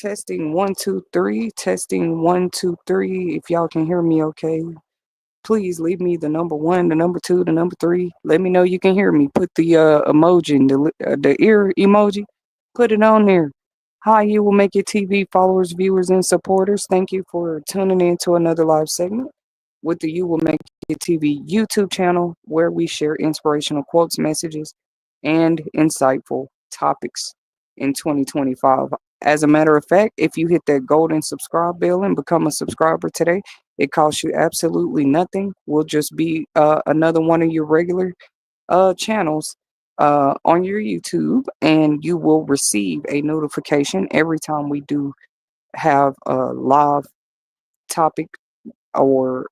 Testing 1 2 3. Testing 1 2 3. If y'all can hear me okay, please leave me the number one, the number two, the number three. Let me know you can hear me. Put the emoji, and the ear emoji. Put it on there. Hi, you will make it TV followers, viewers, and supporters. Thank you for tuning in to another live segment with the You Will Make It TV YouTube channel, where we share inspirational quotes, messages, and insightful topics in 2025. As a matter of fact, if you hit that golden subscribe bell and become a subscriber today, it costs you absolutely nothing. We'll just be another one of your regular channels on your YouTube, and you will receive a notification every time we do have a live topic, or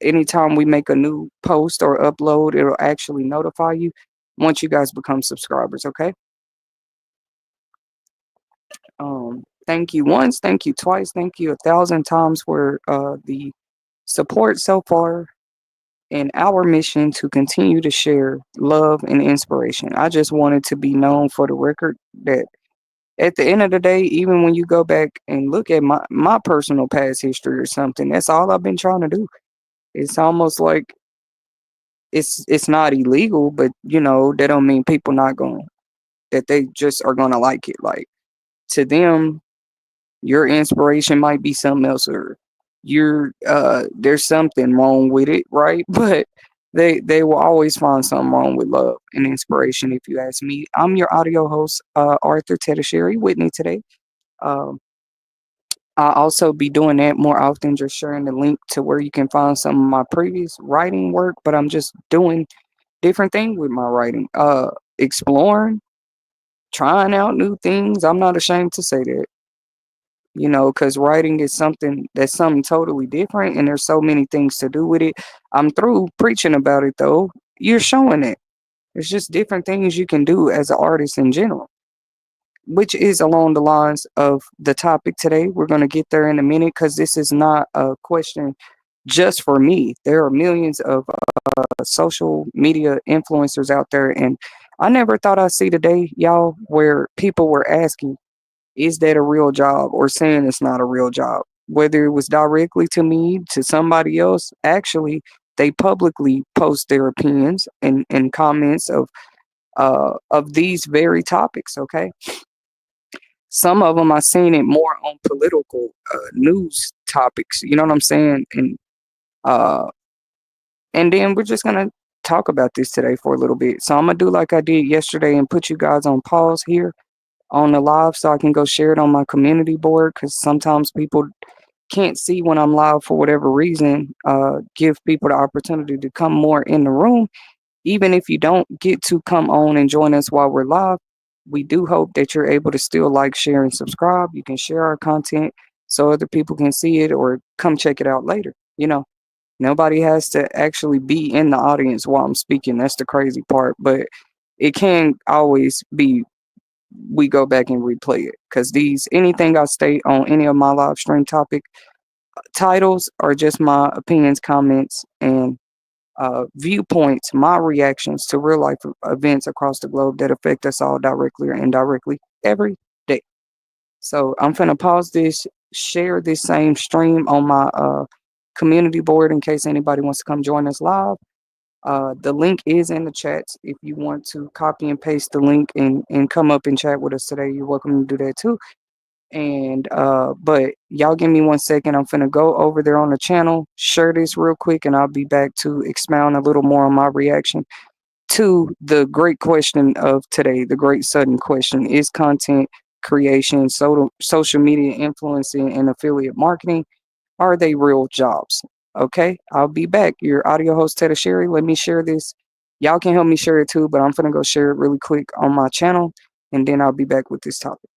anytime we make a new post or upload. It'll actually notify you once you guys become subscribers. Okay. Thank you once, thank you twice, thank you 1,000 times for the support so far in our mission to continue to share love and inspiration. I just wanted to be known for the record that at the end of the day, even when you go back and look at my personal past history or something, that's all I've been trying to do. It's almost like it's not illegal, but that don't mean people not going that they just are gonna like it. Like, to them, your inspiration might be something else, or there's something wrong with it, right? But they will always find something wrong with love and inspiration, if you ask me. I'm your audio host, Arthur Tetasheri, Whitney today. um I'll also be doing that more often, just sharing the link to where you can find some of my previous writing work. But I'm just doing different things with my writing, exploring, trying out new things. I'm not ashamed to say that, because writing is something totally different, and there's so many things to do with it. I'm through preaching about it, though. You're showing it. It's just different things you can do as an artist in general, which is along the lines of the topic today. We're going to get there in a minute, because this is not a question just for me. There are millions of social media influencers out there, and I never thought I'd see the day, y'all, where people were asking, is that a real job, or saying it's not a real job? Whether it was directly to me, to somebody else, actually, they publicly post their opinions and comments of these very topics. Okay, some of them I seen it more on political news topics. You know what I'm saying? Uh, and then we're just gonna talk about this today for a little bit. So I'm gonna do like I did yesterday and put you guys on pause here on the live, so I can go share it on my community board, because sometimes people can't see when I'm live for whatever reason. Give people the opportunity to come more in the room. Even if you don't get to come on and join us while we're live, we do hope that you're able to still like, share, and subscribe. You can share our content so other people can see it, or come check it out later. Nobody has to actually be in the audience while I'm speaking. That's the crazy part. But it can always be, we go back and replay it, because anything I state on any of my live stream topic titles are just my opinions, comments, and viewpoints, my reactions to real life events across the globe that affect us all directly or indirectly every day. So I'm gonna pause this, share this same stream on my community board in case anybody wants to come join us live. The link is in the chats. If you want to copy and paste the link and come up and chat with us today, you're welcome to do that too. And but y'all give me 1 second. I'm finna go over there on the channel, share this real quick, and I'll be back to expound a little more on my reaction to the great question of today, the great sudden question: is content creation, social media influencing, and affiliate marketing, are they real jobs? Okay, I'll be back. Your audio host, Tetasheri. Let me share this. Y'all can help me share it too, but I'm gonna go share it really quick on my channel, and then I'll be back with this topic.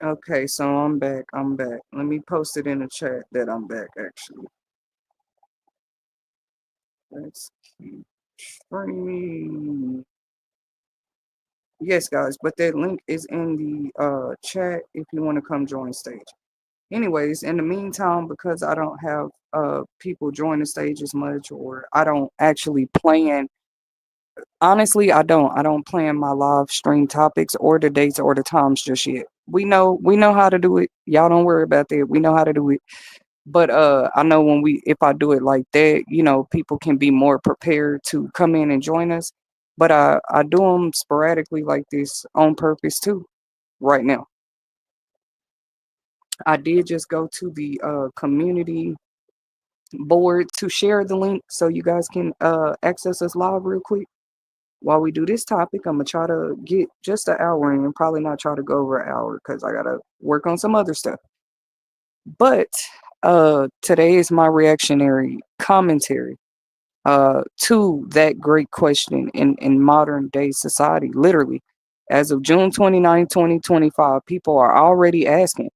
Okay, so I'm back. I'm back. Let me post it in the chat that I'm back, actually. Let's keep streaming. Yes, guys, but that link is in the chat if you want to come join stage. Anyways, in the meantime, because I don't have people join the stage as much, or I don't actually plan. Honestly, I don't plan my live stream topics or the dates or the times just yet. We know how to do it. Y'all don't worry about that. We know how to do it. But I know if I do it like that, people can be more prepared to come in and join us. But I do them sporadically like this on purpose too. Right now, I did just go to the community board to share the link so you guys can access us live real quick. While we do this topic, I'm gonna try to get just an hour in, and probably not try to go over an hour because I gotta work on some other stuff. But today is my reactionary commentary to that great question in modern day society. Literally, as of June 29, 2025, people are already asking,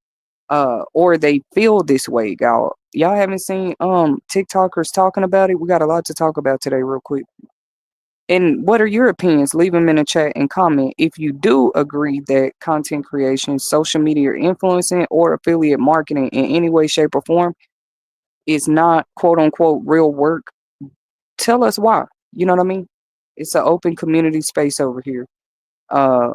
or they feel this way, y'all. Y'all haven't seen TikTokers talking about it. We got a lot to talk about today, real quick. And what are your opinions? Leave them in the chat and comment if you do agree that content creation, social media influencing, or affiliate marketing in any way, shape, or form is not quote unquote real work. Tell us why. You know what I mean? It's an open community space over here. Uh,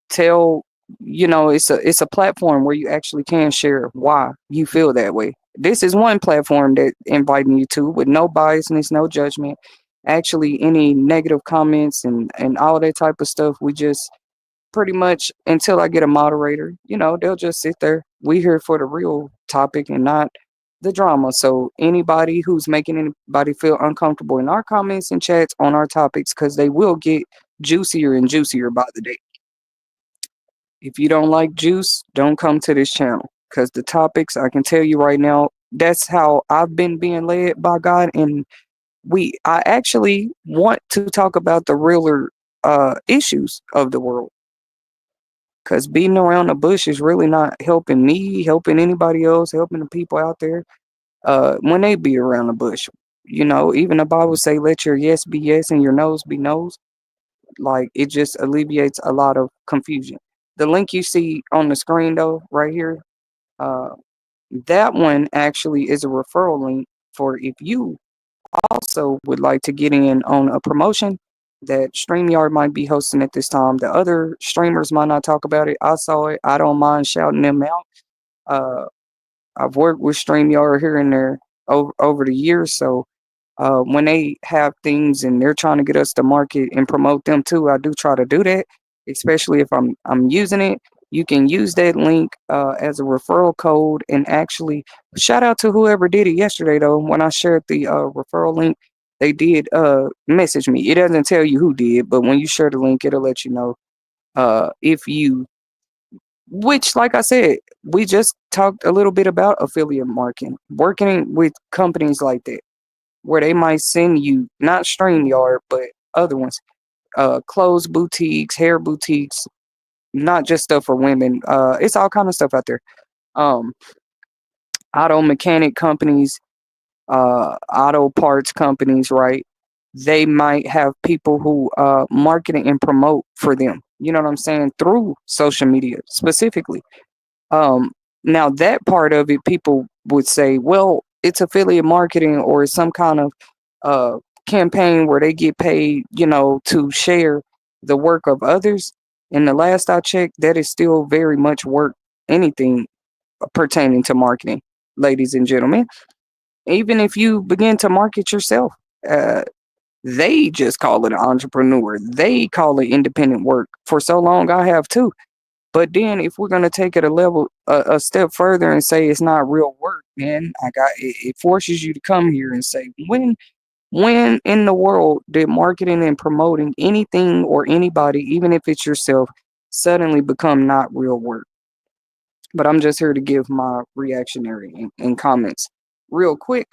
tell it's a platform where you actually can share why you feel that way. This is one platform that inviting you to with no biasness, no judgment. Actually, any negative comments and all that type of stuff, we just pretty much, until I get a moderator, they'll just sit there. We here for the real topic and not the drama. So anybody who's making anybody feel uncomfortable in our comments and chats on our topics, because they will get juicier and juicier by the day. If you don't like juice, don't come to this channel, because the topics, I can tell you right now, that's how I've been being led by God. And I actually want to talk about the realer issues of the world, because beating around the bush is really not helping me, helping anybody else, helping the people out there when they beat around the bush. Even the Bible say, let your yes be yes and your no's be no's. Like, it just alleviates a lot of confusion. The link you see on the screen, though, right here, uh, that one actually is a referral link for if you also would like to get in on a promotion that StreamYard might be hosting at this time. The other streamers might not talk about it. I saw it. I don't mind shouting them out. Uh, I've worked with StreamYard here and there over the years, so when they have things and they're trying to get us to market and promote them too, I do try to do that, especially if I'm using it. You can use that link as a referral code, and actually shout out to whoever did it yesterday though. When I shared the referral link, they did message me. It doesn't tell you who did, but when you share the link, it'll let you know if you, which, like I said, we just talked a little bit about affiliate marketing, working with companies like that where they might send you not StreamYard, but other ones, clothes boutiques, hair boutiques, not just stuff for women. It's all kind of stuff out there. Um, auto mechanic companies, auto parts companies, right? They might have people who market and promote for them. You know what I'm saying? Through social media specifically. Um, Now that part of it, people would say, well, it's affiliate marketing or it's some kind of uh, campaign where they get paid, to share the work of others. And the last I checked, that is still very much work, anything pertaining to marketing, ladies and gentlemen. Even if you begin to market yourself, uh, they just call it an entrepreneur. They call it independent work. For so long, I have too. But then, if we're gonna take it a step further and say it's not real work, man, it forces you to come here and say, when in the world did marketing and promoting anything or anybody, even if it's yourself, suddenly become not real work? But I'm just here to give my reactionary and comments real quick.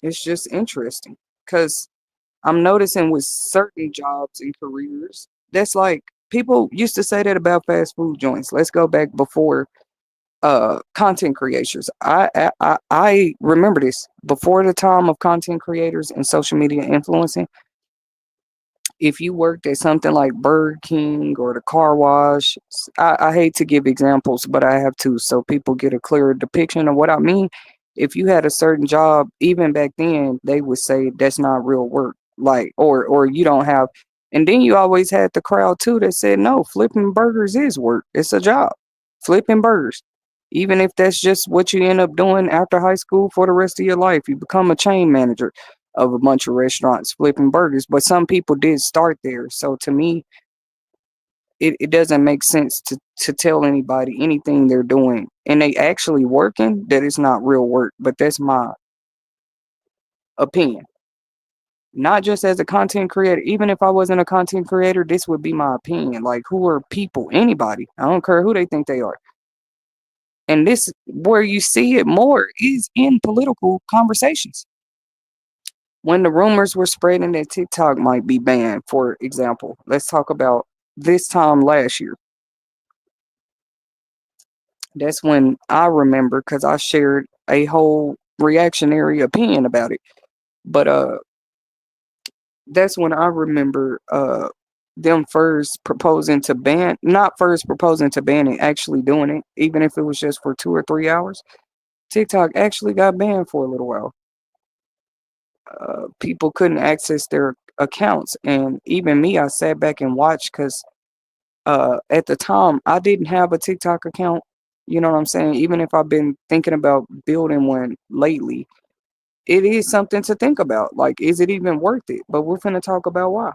It's just interesting because I'm noticing with certain jobs and careers, that's like people used to say that about fast food joints. Let's go back before content creators. I remember this before the time of content creators and social media influencing. If you worked at something like Burger King or the car wash, I hate to give examples, but I have to so people get a clearer depiction of what I mean. If you had a certain job, even back then, they would say that's not real work. Like, or you don't have, and then you always had the crowd too that said, no, flipping burgers is work. It's a job. Flipping burgers. Even if that's just what you end up doing after high school for the rest of your life, you become a chain manager of a bunch of restaurants flipping burgers, but some people did start there. So to me, it doesn't make sense to tell anybody anything they're doing and they actually working that it's not real work. But that's my opinion. Not just as a content creator. Even if I wasn't a content creator, this would be my opinion. Like, who are people? Anybody. I don't care who they think they are. And this, where you see it more, is in political conversations. When the rumors were spreading that TikTok might be banned, for example, let's talk about this time last year. That's when I remember because I shared a whole reactionary opinion about it. But that's when I remember them first proposing to ban, not first proposing to ban it, actually doing it, even if it was just for 2 or 3 hours. TikTok actually got banned for a little while. People couldn't access their accounts, and even me, I sat back and watched because at the time I didn't have a TikTok account. You know what I'm saying? Even if I've been thinking about building one lately, it is something to think about. Like, is it even worth it? But we're finna talk about why.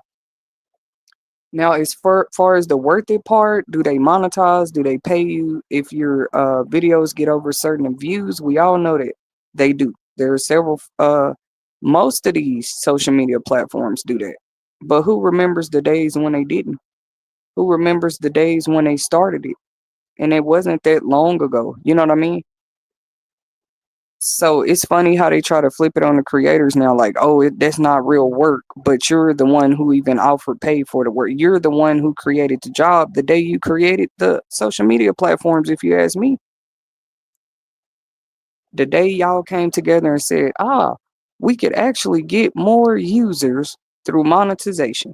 Now, as far as the worth it part, do they monetize? Do they pay you if your videos get over certain views? We all know that they do. There are several. Most of these social media platforms do that. But who remembers the days when they didn't? Who remembers the days when they started it? And it wasn't that long ago. You know what I mean? So it's funny how they try to flip it on the creators now, like, oh, that's not real work, but you're the one who even offered pay for the work. You're the one who created the job the day you created the social media platforms, if you ask me. The day y'all came together and said, we could actually get more users through monetization.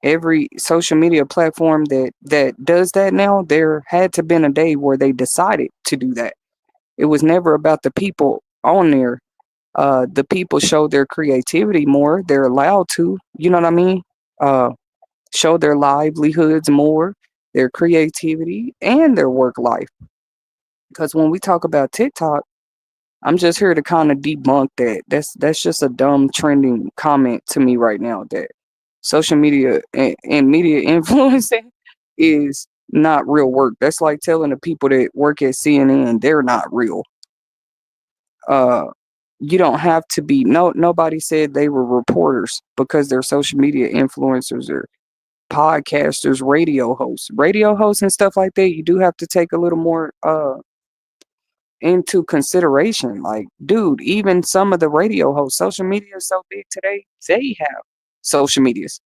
Every social media platform that does that now, there had to been a day where they decided to do that. It was never about the people on there. The people show their creativity more. They're allowed to, you know what I mean? Uh, show their livelihoods more, their creativity, and their work life. Because when we talk about TikTok, I'm just here to kind of debunk that. That's just a dumb trending comment to me right now. That social media and media influencing is not real work. That's like telling the people that work at CNN they're not real. Uh, you don't have to be. Nobody said they were reporters because they're social media influencers or podcasters, radio hosts and stuff like that. You do have to take a little more into consideration. Like, dude, even some of the radio hosts, social media is so big today, they have social medias.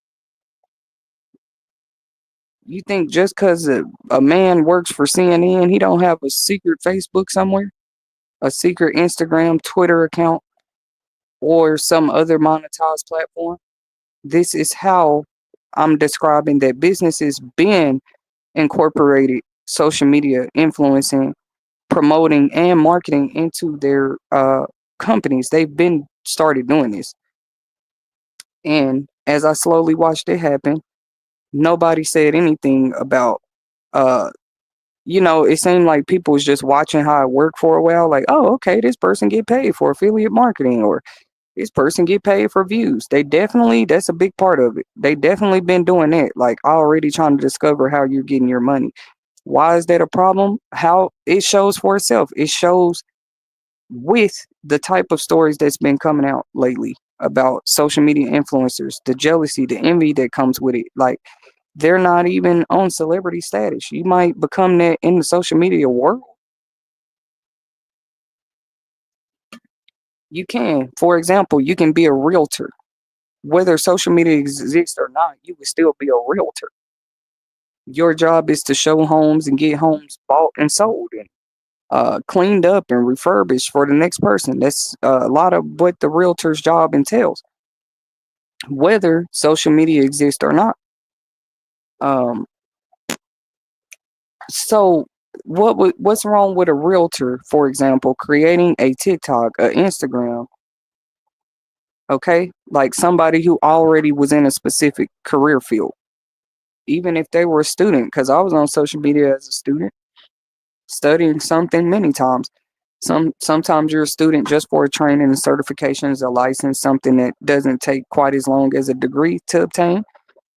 You think just because a man works for CNN, he don't have a secret Facebook somewhere, a secret Instagram, Twitter account, or some other monetized platform? This is how I'm describing that businesses been incorporated social media influencing, promoting, and marketing into their companies. They've been started doing this. And as I slowly watched it happen, nobody said anything about it seemed like people was just watching how it worked for a while, like, oh, okay, this person get paid for affiliate marketing, or this person get paid for views. That's a big part of it. They definitely been doing that, like already trying to discover how you're getting your money. Why is that a problem? How it shows for itself. It shows with the type of stories that's been coming out lately about social media influencers, the jealousy, the envy that comes with it. Like, they're not even on celebrity status. You might become that in the social media world. You can. For example, you can be a realtor. Whether social media exists or not, you would still be a realtor. Your job is to show homes and get homes bought and sold and cleaned up and refurbished for the next person. That's a lot of what the realtor's job entails, whether social media exists or not. Um, so, what's wrong with a realtor, for example, creating a TikTok, a Instagram, okay, like somebody who already was in a specific career field, even if they were a student? Because I was on social media as a student, studying something many times. Sometimes you're a student just for a training and certifications, a license, something that doesn't take quite as long as a degree to obtain.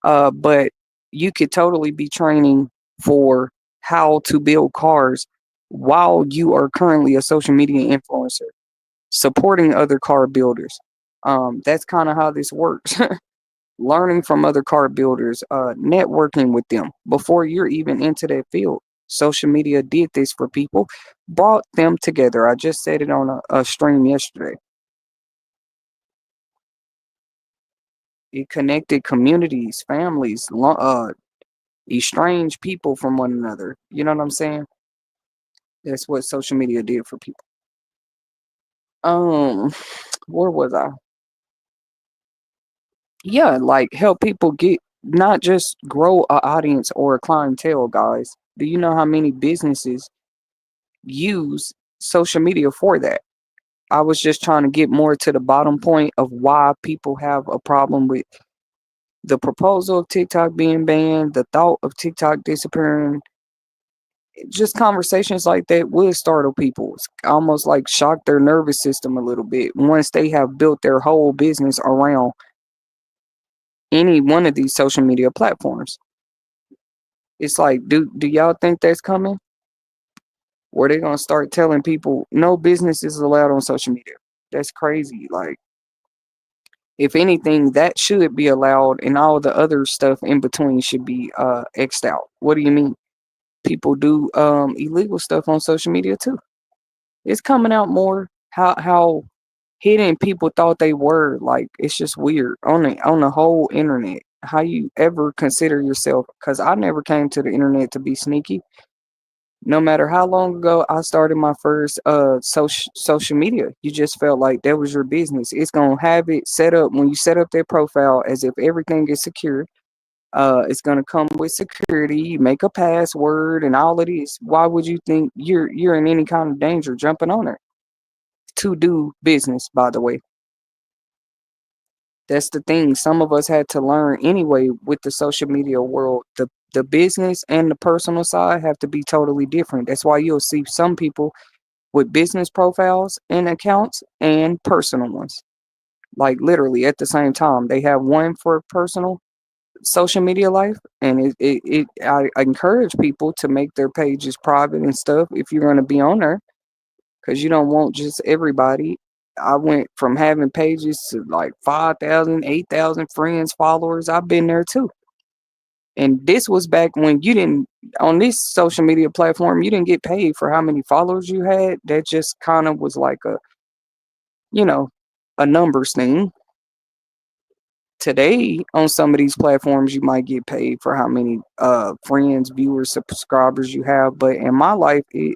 But you could totally be training for how to build cars while you are currently a social media influencer, supporting other car builders. That's kind of how this works. Learning from other car builders, networking with them before you're even into that field. Social media did this for people, brought them together. I just said it on a stream yesterday. It connected communities, families, estranged people from one another. You know what I'm saying? That's what social media did for people. Um, where was I? Yeah, like help people get not just grow a audience or a clientele, guys. Do you know how many businesses use social media for that? I was just trying to get more to the bottom point of why people have a problem with the proposal of TikTok being banned, the thought of TikTok disappearing. Just conversations like that would startle people. It's almost like shock their nervous system a little bit once they have built their whole business around any one of these social media platforms. It's like, do y'all think that's coming? Where they gonna start telling people no business is allowed on social media? That's crazy. Like, if anything, that should be allowed, and all the other stuff in between should be xed out. What do you mean? People do illegal stuff on social media too. It's coming out more how hidden people thought they were. Like, it's just weird on the whole internet. How you ever consider yourself? Because I never came to the internet to be sneaky. No matter how long ago I started my first social media, you just felt like that was your business. It's gonna have it set up when you set up their profile as if everything is secure. It's gonna come with security. You make a password and all of this. Why would you think you're in any kind of danger jumping on it to do business? By the way, that's the thing. Some of us had to learn anyway with the social media world. The business and the personal side have to be totally different. That's why you'll see some people with business profiles and accounts and personal ones. Like literally at the same time, they have one for personal social media life, and I encourage people to make their pages private and stuff if you're going to be on there, because you don't want just everybody. I went from having pages to like 5,000, 8,000 friends, followers. I've been there too. And this was back when you didn't, on this social media platform, you didn't get paid for how many followers you had. That just kind of was like you know, a numbers thing. Today, on some of these platforms, you might get paid for how many friends, viewers, subscribers you have. But in my life, it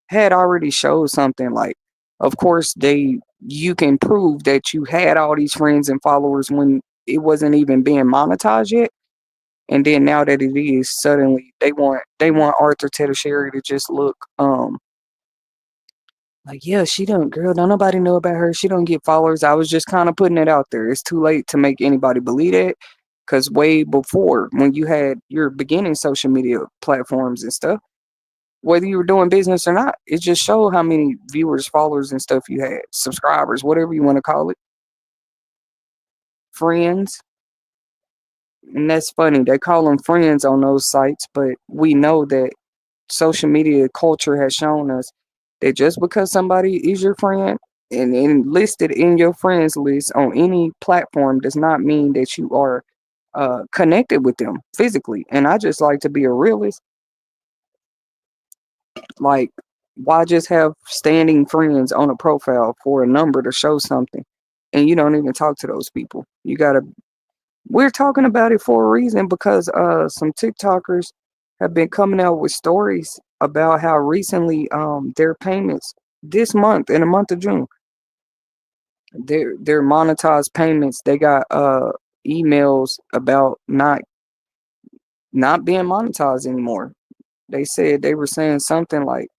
had already showed something like, of course, you can prove that you had all these friends and followers when it wasn't even being monetized yet. And then now that it is, suddenly they want Arthur Tetasheri to just look like, yeah, she don't, girl, don't nobody know about her. She don't get followers. I was just kind of putting it out there. It's too late to make anybody believe it. Because way before, when you had your beginning social media platforms and stuff, whether you were doing business or not, it just showed how many viewers, followers, and stuff you had, subscribers, whatever you want to call it, friends. And that's funny. They call them friends on those sites, but we know that social media culture has shown us that just because somebody is your friend and listed in your friends list on any platform does not mean that you are connected with them physically. And I just like to be a realist. Like, Why just have standing friends on a profile for a number to show something and you don't even talk to those people? You gotta We're talking about it for a reason because some TikTokers have been coming out with stories about how recently their payments this month, in the month of June, their monetized payments, they got emails about not being monetized anymore. They said they were saying something like,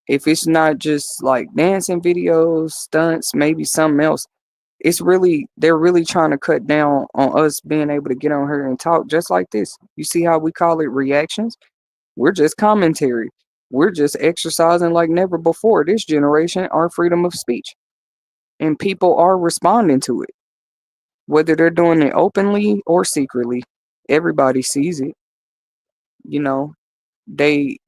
if it's not just like dancing videos, stunts, maybe something else, they're really trying to cut down on us being able to get on here and talk just like this. You see how we call it reactions? We're just commentary. We're just exercising like never before. This generation, our freedom of speech. And people are responding to it. Whether they're doing it openly or secretly, everybody sees it. You know, they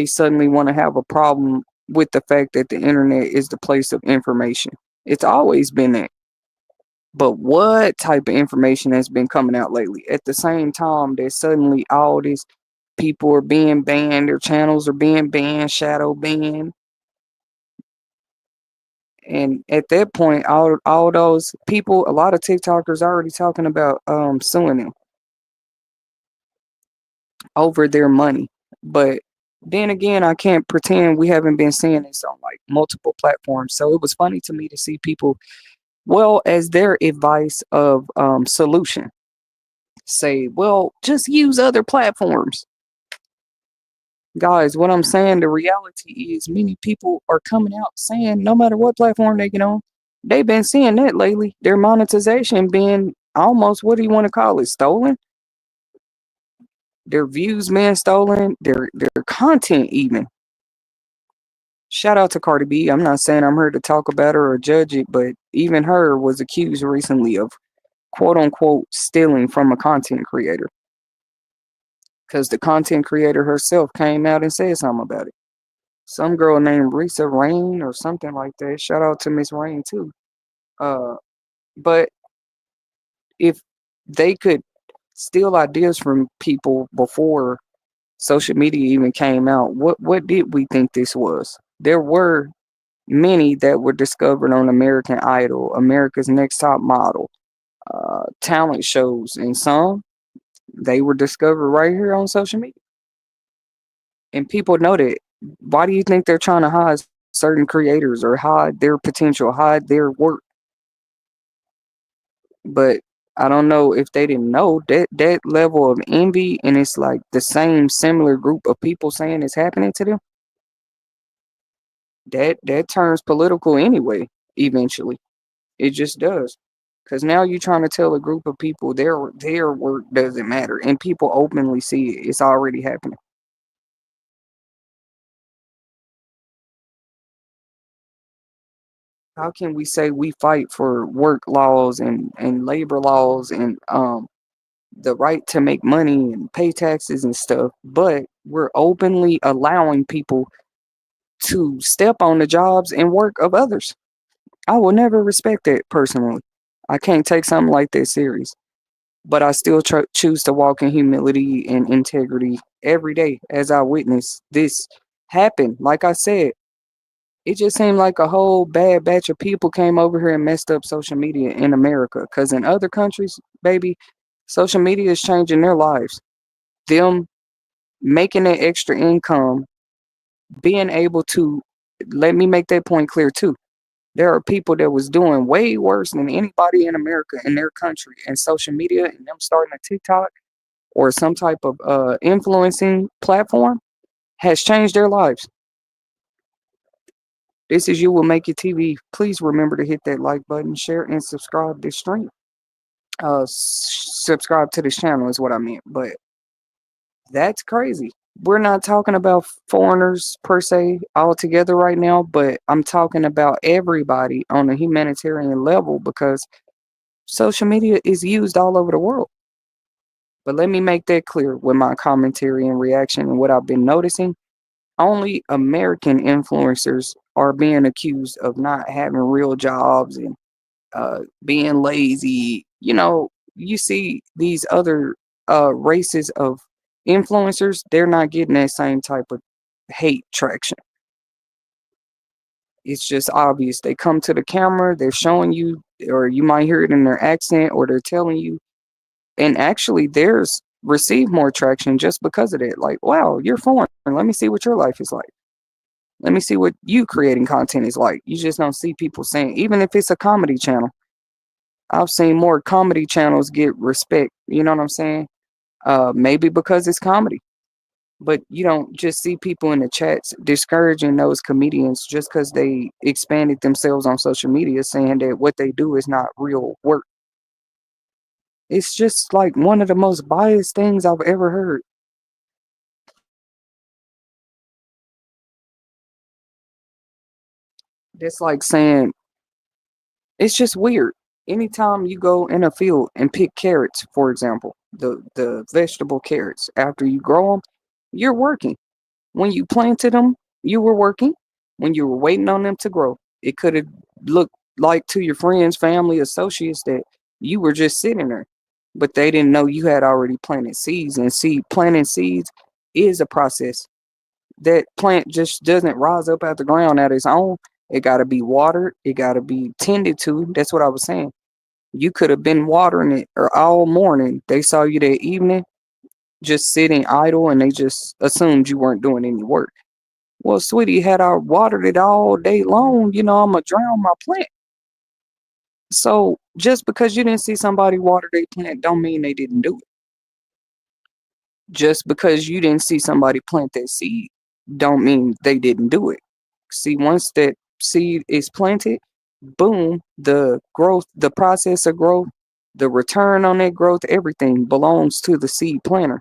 suddenly want to have a problem with the fact that the internet is the place of information. It's always been that. But what type of information has been coming out lately? At the same time that suddenly all these people are being banned, their channels are being banned, shadow banned. And at that point, all those people, a lot of TikTokers are already talking about suing them over their money. But then again, I can't pretend we haven't been seeing this on like multiple platforms. So it was funny to me to see people, well, as their advice of solution, say, well, just use other platforms. Guys, what I'm saying, the reality is many people are coming out saying no matter what platform they get on, they've been seeing that lately. Their monetization being almost, what do you want to call it, stolen? Their views being stolen, their content even. Shout out to Cardi B. I'm not saying I'm here to talk about her or judge it, but even her was accused recently of quote unquote stealing from a content creator. Because the content creator herself came out and said something about it. Some girl named Risa Rain or something like that. Shout out to Miss Rain too. Uh, but if they could steal ideas from people before social media even came out, what did we think this was? There were many that were discovered on American Idol, America's Next Top Model, talent shows, and some they were discovered right here on social media. And people know that. Why do you think they're trying to hide certain creators or hide their potential, hide their work? But I don't know if they didn't know that level of envy, and it's like the same similar group of people saying it's happening to them. That turns political anyway. Eventually, it just does. Because now you're trying to tell a group of people their work doesn't matter, and people openly see it. It's already happening. How can we say we fight for work laws and labor laws and the right to make money and pay taxes and stuff, but we're openly allowing people to step on the jobs and work of others? I will never respect that personally. I can't take something like that serious, but I still choose to walk in humility and integrity every day as I witness this happen. Like I said, it just seemed like a whole bad batch of people came over here and messed up social media in America. Because in other countries, baby, social media is changing their lives. Them making that extra income, being able to, let me make that point clear too. There are people that was doing way worse than anybody in America in their country, and social media and them starting a TikTok or some type of influencing platform has changed their lives. This is You Will Make It TV. Please remember to hit that like button, share, and subscribe this stream. Subscribe to this channel is what I meant, but that's crazy. We're not talking about foreigners per se altogether right now, but I'm talking about everybody on a humanitarian level because social media is used all over the world. But let me make that clear with my commentary and reaction and what I've been noticing. Only American influencers are being accused of not having real jobs and being lazy. You see these other races of influencers, they're not getting that same type of hate traction. It's just obvious. They come to the camera, they're showing you, or you might hear it in their accent, or they're telling you. And actually, theirs receive more traction just because of it. Like, wow, you're foreign. Let me see what your life is like. Let me see what you creating content is like. You just don't see people saying, even if it's a comedy channel. I've seen more comedy channels get respect. You know what I'm saying? Maybe because it's comedy. But you don't just see people in the chats discouraging those comedians just because they expanded themselves on social media, saying that what they do is not real work. It's just like one of the most biased things I've ever heard. It's like saying, it's just weird. Anytime you go in a field and pick carrots, for example, the vegetable carrots, after you grow them, you're working. When you planted them, you were working. When you were waiting on them to grow, it could have looked like to your friends, family, associates that you were just sitting there, but they didn't know you had already planted seeds. And seed planting seeds is a process. That plant just doesn't rise up out the ground at its own. It got to be watered. It got to be tended to. That's what I was saying. You could have been watering it or all morning. They saw you that evening just sitting idle and they just assumed you weren't doing any work. Well, sweetie, had I watered it all day long, I'm going to drown my plant. So just because you didn't see somebody water their plant don't mean they didn't do it. Just because you didn't see somebody plant that seed don't mean they didn't do it. See, once that seed is planted, boom, the growth, the process of growth, the return on that growth, everything belongs to the seed planter.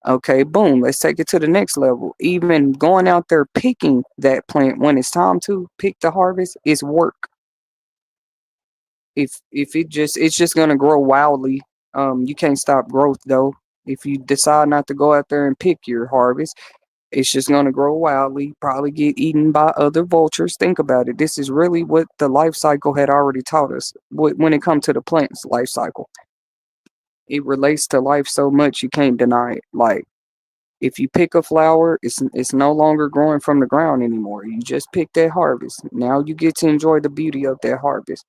Okay, boom, let's take it to the next level. Even going out there picking that plant when it's time to pick the harvest is work. If it's just gonna grow wildly. You can't stop growth though. If you decide not to go out there and pick your harvest, it's just gonna grow wildly, probably get eaten by other vultures. Think about it. This is really what the life cycle had already taught us. When it comes to the plant's life cycle, it relates to life so much you can't deny it. Like, if you pick a flower, it's no longer growing from the ground anymore. You just pick that harvest. Now you get to enjoy the beauty of that harvest.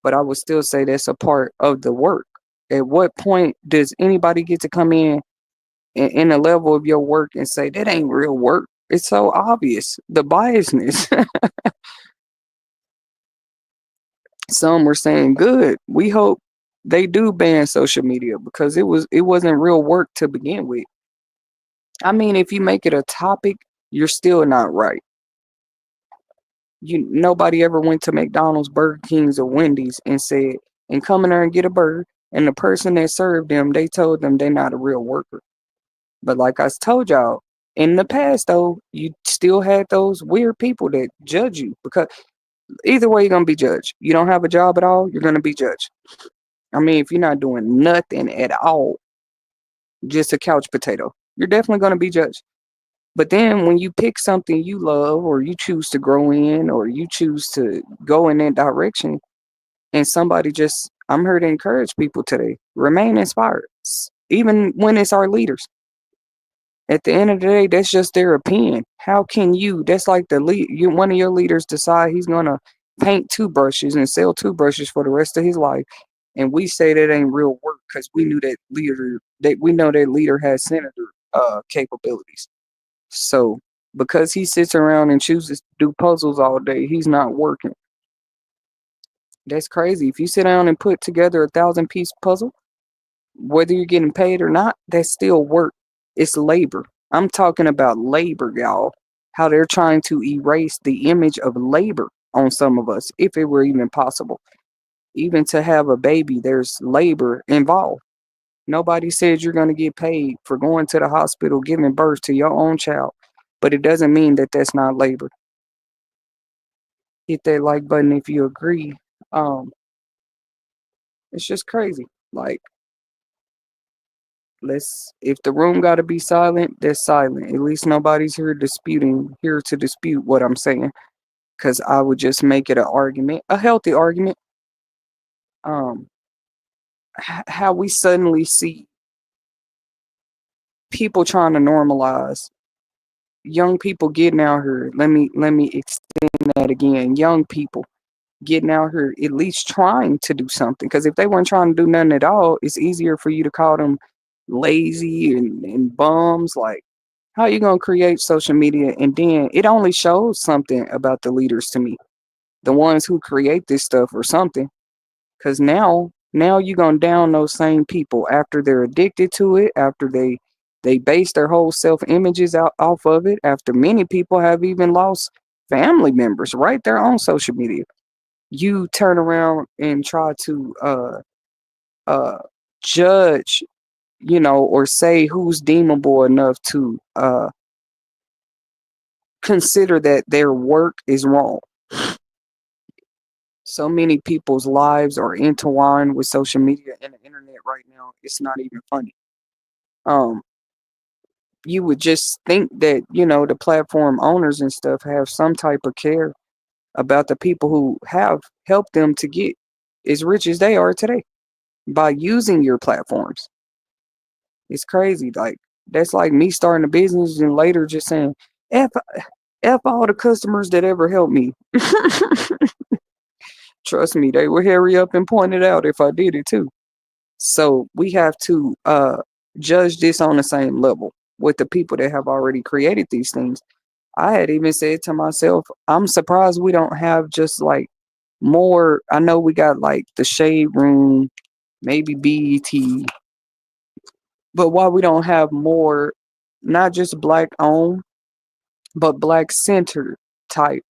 But I would still say that's a part of the work. At what point does anybody get to come in a level of your work and say that ain't real work? It's so obvious. The biasness. Some were saying, good. We hope they do ban social media because it wasn't real work to begin with. I mean, if you make it a topic, you're still not right. Nobody ever went to McDonald's, Burger King's, or Wendy's and said, and come in there and get a burger. And the person that served them, they told them they're not a real worker. But like I told y'all, in the past though, you still had those weird people that judge you because either way you're gonna be judged. You don't have a job at all, you're gonna be judged. I mean, if you're not doing nothing at all, just a couch potato, you're definitely gonna be judged. But then when you pick something you love or you choose to grow in or you choose to go in that direction and somebody just, I'm here to encourage people today, remain inspired. Even when it's our leaders. At the end of the day, that's just their opinion. How can you, that's like one of your leaders decide he's going to paint toothbrushes and sell toothbrushes for the rest of his life. And we say that ain't real work because we know that leader has senator capabilities. So because he sits around and chooses to do puzzles all day, he's not working. That's crazy. If you sit down and put together 1,000-piece puzzle, whether you're getting paid or not, that's still work. It's labor. I'm talking about labor, y'all. How they're trying to erase the image of labor on some of us, if it were even possible. Even to have a baby, there's labor involved. Nobody says you're going to get paid for going to the hospital, giving birth to your own child, but it doesn't mean that that's not labor. Hit that like button if you agree. Um, it's just crazy. Like, if the room got to be silent, that's silent. At least nobody's here to dispute what I'm saying. Because I would just make it an argument, a healthy argument. Um, how we suddenly see people trying to normalize young people getting out here. Let me extend that again, young people getting out here at least trying to do something. Because if they weren't trying to do nothing at all, it's easier for you to call them lazy and bums. Like, how you gonna create social media and then it only shows something about the leaders to me, the ones who create this stuff or something. Because now you gonna down those same people after they're addicted to it, after they base their whole self images out off of it, after many people have even lost family members right there on social media. You turn around and try to uh judge, or say who's deemable enough to consider that their work is wrong. So many people's lives are intertwined with social media and the internet right now. It's not even funny. Um, you would just think that, the platform owners and stuff have some type of care about the people who have helped them to get as rich as they are today by using your platforms. It's crazy. Like, that's like me starting a business and later just saying, F, F all the customers that ever helped me. Trust me, they would hurry up and point it out if I did it too. So we have to judge this on the same level with the people that have already created these things. I had even said to myself, I'm surprised we don't have just like more. I know we got like the Shade Room, maybe BET, but why we don't have more, not just black owned, but black centered type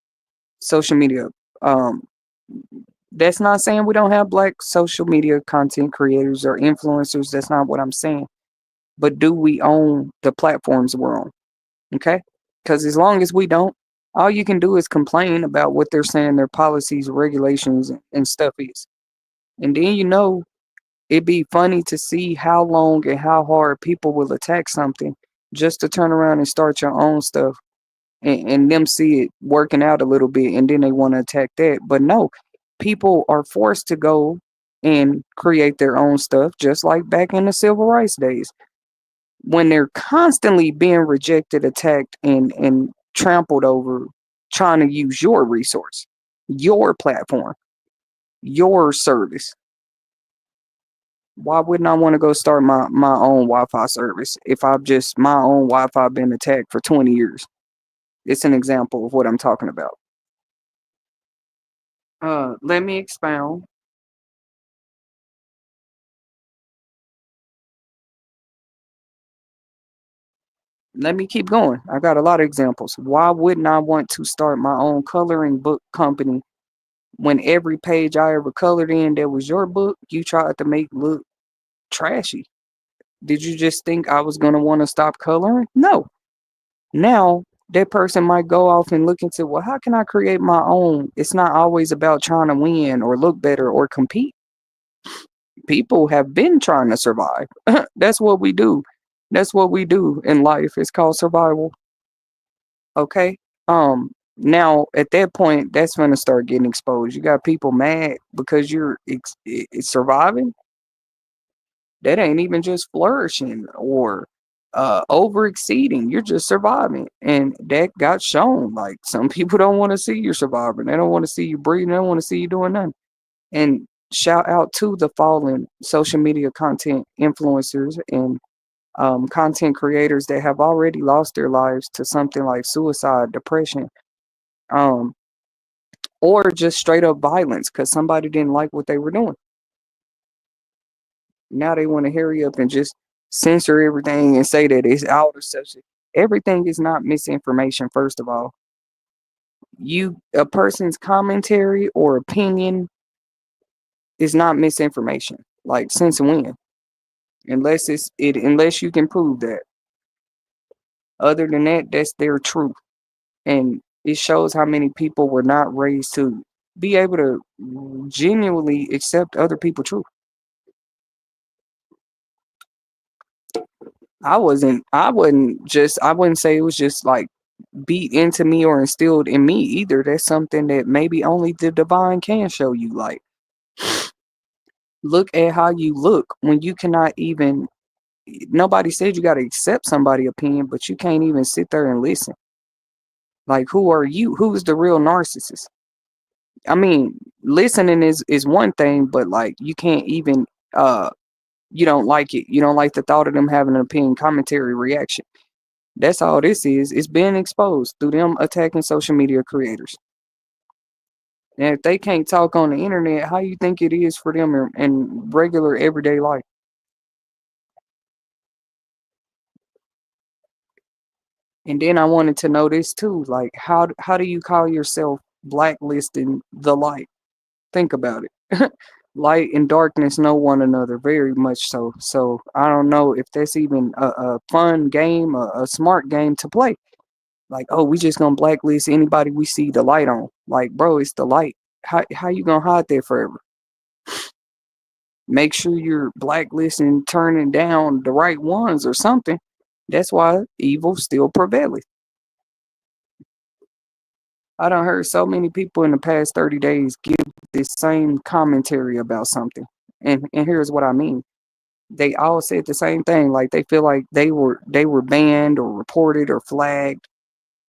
social media. Um, that's not saying we don't have black social media content creators or influencers. That's not what I'm saying. But do we own the platforms we're on? Okay. Because as long as we don't, all you can do is complain about what they're saying their policies, regulations, and stuff is. And then, it'd be funny to see how long and how hard people will attack something just to turn around and start your own stuff and them see it working out a little bit and then they want to attack that. But no, people are forced to go and create their own stuff, just like back in the civil rights days when they're constantly being rejected, attacked, and trampled over trying to use your resource, your platform, your service. Why wouldn't I want to go start my own Wi-Fi service if I've just my own Wi-Fi been attacked for 20 years? It's an example of what I'm talking about. Let me expound. Let me keep going. I got a lot of examples. Why wouldn't I want to start my own coloring book company when every page I ever colored in that was your book, you tried to make look trashy? Did you just think I was going to want to stop coloring? No. Now, that person might go off and look into, well, how can I create my own? It's not always about trying to win or look better or compete. People have been trying to survive. That's what we do. That's what we do in life. It's called survival. Okay. Now at that point, that's gonna start getting exposed. You got people mad because you're surviving. That ain't even just flourishing or over exceeding. You're just surviving, and that got shown. Like, some people don't want to see you surviving. They don't want to see you breathing. They don't want to see you doing nothing. And shout out to the fallen social media content influencers and content creators that have already lost their lives to something like suicide, depression, um, or just straight up violence because somebody didn't like what they were doing. Now they want to hurry up and just censor everything and say that it's out of subject. Everything is not misinformation. First of all, a person's commentary or opinion is not misinformation. Like, since when? Unless you can prove that. Other than that, that's their truth. And it shows how many people were not raised to be able to genuinely accept other people's truth. I wouldn't say it was just like beat into me or instilled in me either. That's something that maybe only the divine can show you. Like, look at how you look when you cannot even, nobody said you got to accept somebody's opinion, but you can't even sit there and listen. Like, who are you? Who's the real narcissist? I mean, listening is one thing, but like you can't even you don't like it. You don't like the thought of them having an opinion, commentary, reaction. That's all this is. It's being exposed through them attacking social media creators. And if they can't talk on the internet, how you think it is for them in regular everyday life? And then I wanted to know this too. Like, how do you call yourself blacklisting the light? Think about it. Light and darkness know one another very much so. So I don't know if that's even a fun game, a smart game to play. Like, oh, we just gonna blacklist anybody we see the light on. Like, bro, it's the light. How you gonna hide that forever? Make sure you're blacklisting, turning down the right ones or something. That's why evil still prevails. I done heard so many people in the past 30 days give this same commentary about something. And here's what I mean. They all said the same thing. Like they feel like they were banned or reported or flagged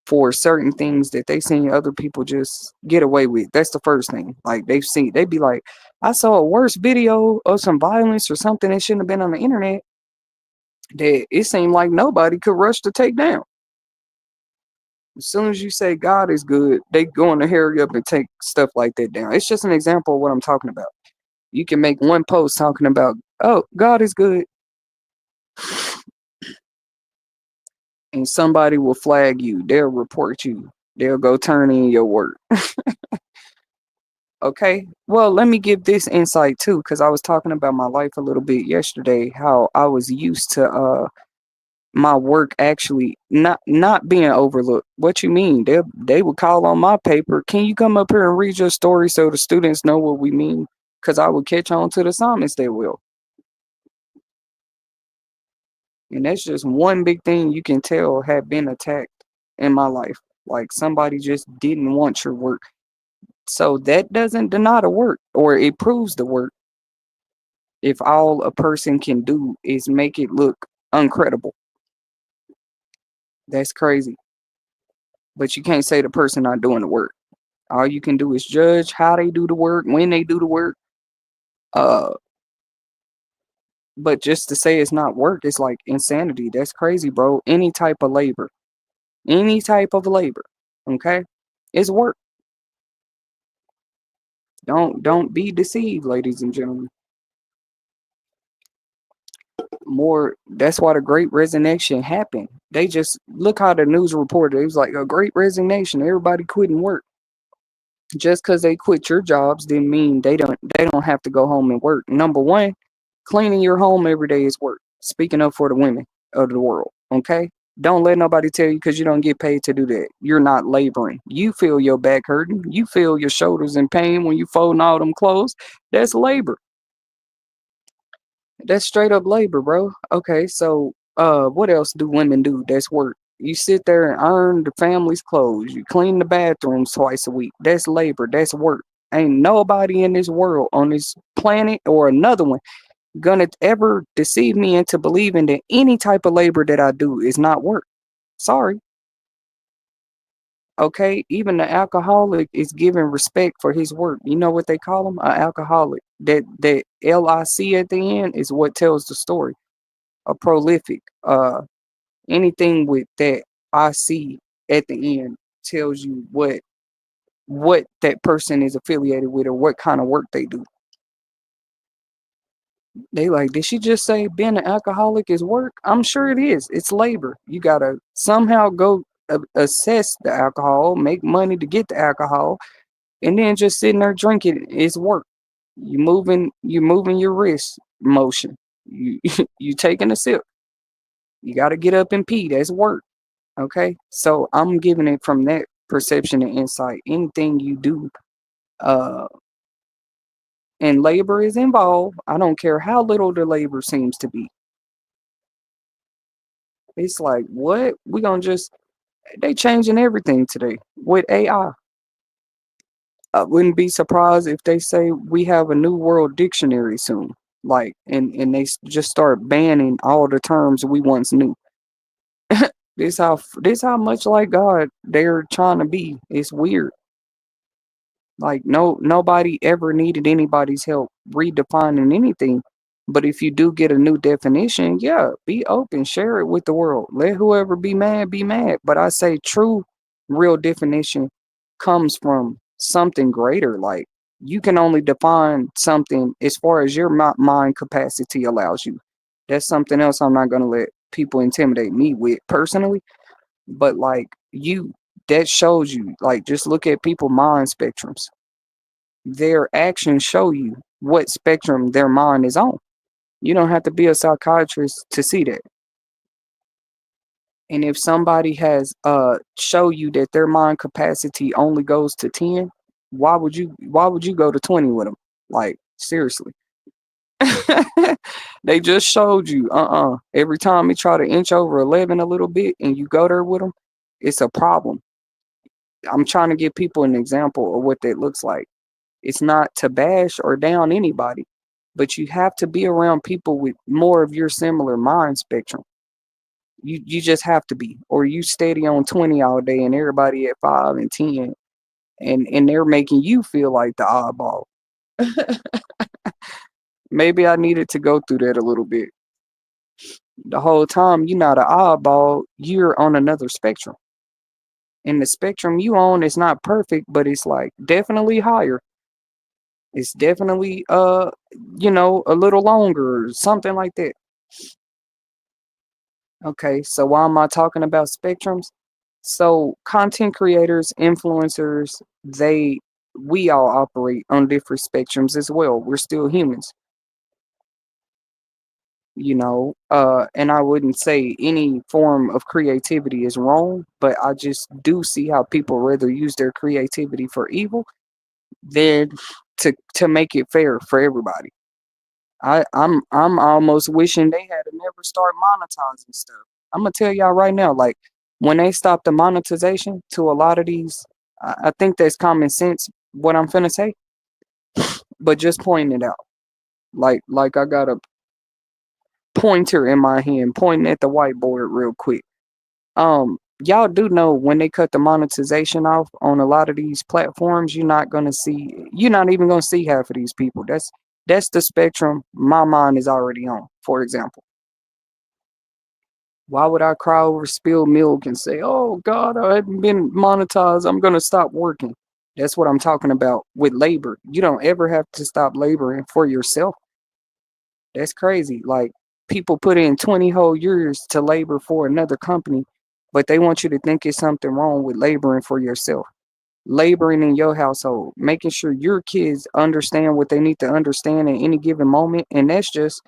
for certain things that they seen other people just get away with. That's the first thing. Like they'd be like, I saw a worse video of some violence or something that shouldn't have been on the internet that it seemed like nobody could rush to take down. As soon as you say God is good, they going to hurry up and take stuff like that down. It's just an example of what I'm talking about. You can make one post talking about, oh, God is good, and somebody will flag you. They'll report you. They'll go turn in your work. Okay. Well, let me give this insight too, because I was talking about my life a little bit yesterday, how I was used to my work actually not being overlooked. What you mean? They would call on my paper. Can you come up here and read your story so the students know what we mean? Because I would catch on to the assignments they will. And that's just one big thing you can tell had been attacked in my life. Like somebody just didn't want your work. So that doesn't deny the work or it proves the work if all a person can do is make it look uncredible. That's crazy. But you can't say the person not doing the work. All you can do is judge how they do the work, when they do the work. Uh, but just to say it's not work, it's like insanity. That's crazy, bro. Any type of labor, okay, it's work. Don't be deceived, ladies and gentlemen. More. That's why the Great Resignation happened. They just look how the news reported. It was like a Great Resignation. Everybody quitting work. Just because they quit your jobs didn't mean they don't have to go home and work. Number one, cleaning your home every day is work. Speaking up for the women of the world, okay? Don't let nobody tell you because you don't get paid to do that. You're not laboring. You feel your back hurting. You feel your shoulders in pain when you folding all them clothes. That's labor. That's straight up labor, bro. Okay, so what else do women do? That's work. You sit there and earn the family's clothes. You clean the bathrooms twice a week. That's labor. That's work. Ain't nobody in this world, on this planet or another one, gonna ever deceive me into believing that any type of labor that I do is not work. Sorry. Okay, even the alcoholic is given respect for his work. You know what they call him? An alcoholic. That LIC at the end is what tells the story. A prolific. Anything with that IC at the end tells you what that person is affiliated with or what kind of work they do. They like, did she just say being an alcoholic is work? I'm sure it is. It's labor. You gotta somehow go assess the alcohol, make money to get the alcohol, and then just sitting there drinking is work. You moving your wrist motion. You you taking a sip. You gotta get up and pee. That's work. Okay. So I'm giving it from that perception and insight. Anything you do, uh, and labor is involved. I don't care how little the labor seems to be. It's like, what? We gonna just they changing everything today with AI. I wouldn't be surprised if they say we have a new world dictionary soon. Like, and they just start banning all the terms we once knew. This how much like God they're trying to be. It's weird. Like nobody ever needed anybody's help redefining anything. But if you do get a new definition, yeah, be open, share it with the world. Let whoever be mad be mad. But I say true, real definition comes from something greater. Like you can only define something as far as your mind capacity allows you. That's something else I'm not gonna let people intimidate me with personally. But like that shows you. Like just look at people mind spectrums, their actions show you what spectrum their mind is on. You don't have to be a psychiatrist to see that. And if somebody has show you that their mind capacity only goes to 10, why would you go to 20 with them? Like seriously. They just showed you every time you try to inch over 11 a little bit and you go there with them, it's a problem. I'm trying to give people an example of what that looks like. It's not to bash or down anybody, but you have to be around people with more of your similar mind spectrum. You just have to be, or you steady on 20 all day and everybody at 5 and 10, and they're making you feel like the oddball. Maybe I needed to go through that a little bit. The whole time you're not an oddball, you're on another spectrum. And the spectrum you own is not perfect, but it's like definitely higher. It's definitely a little longer or something like that. Okay, so why am I talking about spectrums? So content creators, influencers, we all operate on different spectrums as well. We're still humans, and I wouldn't say any form of creativity is wrong, but I just do see how people rather use their creativity for evil than to make it fair for everybody. I'm almost wishing they had to never start monetizing stuff. I'm gonna tell y'all right now, like when they stop the monetization to a lot of these, I think that's common sense. What I'm finna say, but just pointing it out, like I got a pointer in my hand, pointing at the whiteboard real quick. Y'all do know when they cut the monetization off on a lot of these platforms, you're not even gonna see half of these people. That's the spectrum my mind is already on. For example, why would I cry over spilled milk and say, "Oh God, I haven't been monetized. I'm gonna stop working"? That's what I'm talking about with labor. You don't ever have to stop laboring for yourself. That's crazy. Like people put in 20 whole years to labor for another company, but they want you to think it's something wrong with laboring for yourself. Laboring in your household, making sure your kids understand what they need to understand at any given moment. And that's just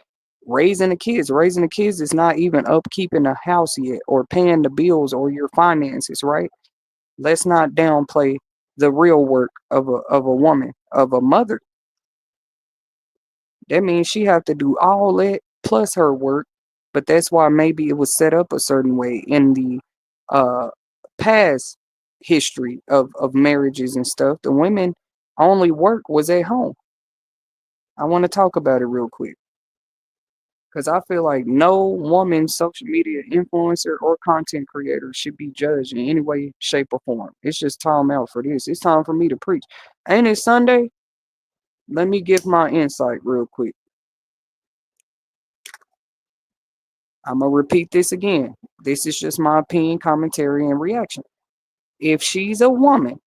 raising the kids. Raising the kids is not even upkeeping the house yet or paying the bills or your finances, right? Let's not downplay the real work of a woman, of a mother. That means she have to do all that plus her work. But that's why maybe it was set up a certain way in the uh past history of marriages and stuff. The women only work was at home. I want to talk about it real quick because I feel like no woman social media influencer or content creator should be judged in any way, shape, or form. It's just time out for this. It's time for me to preach. Ain't it Sunday? Let me give my insight real quick. I'm gonna repeat this again. This is just my opinion, commentary, and reaction. If she's a woman,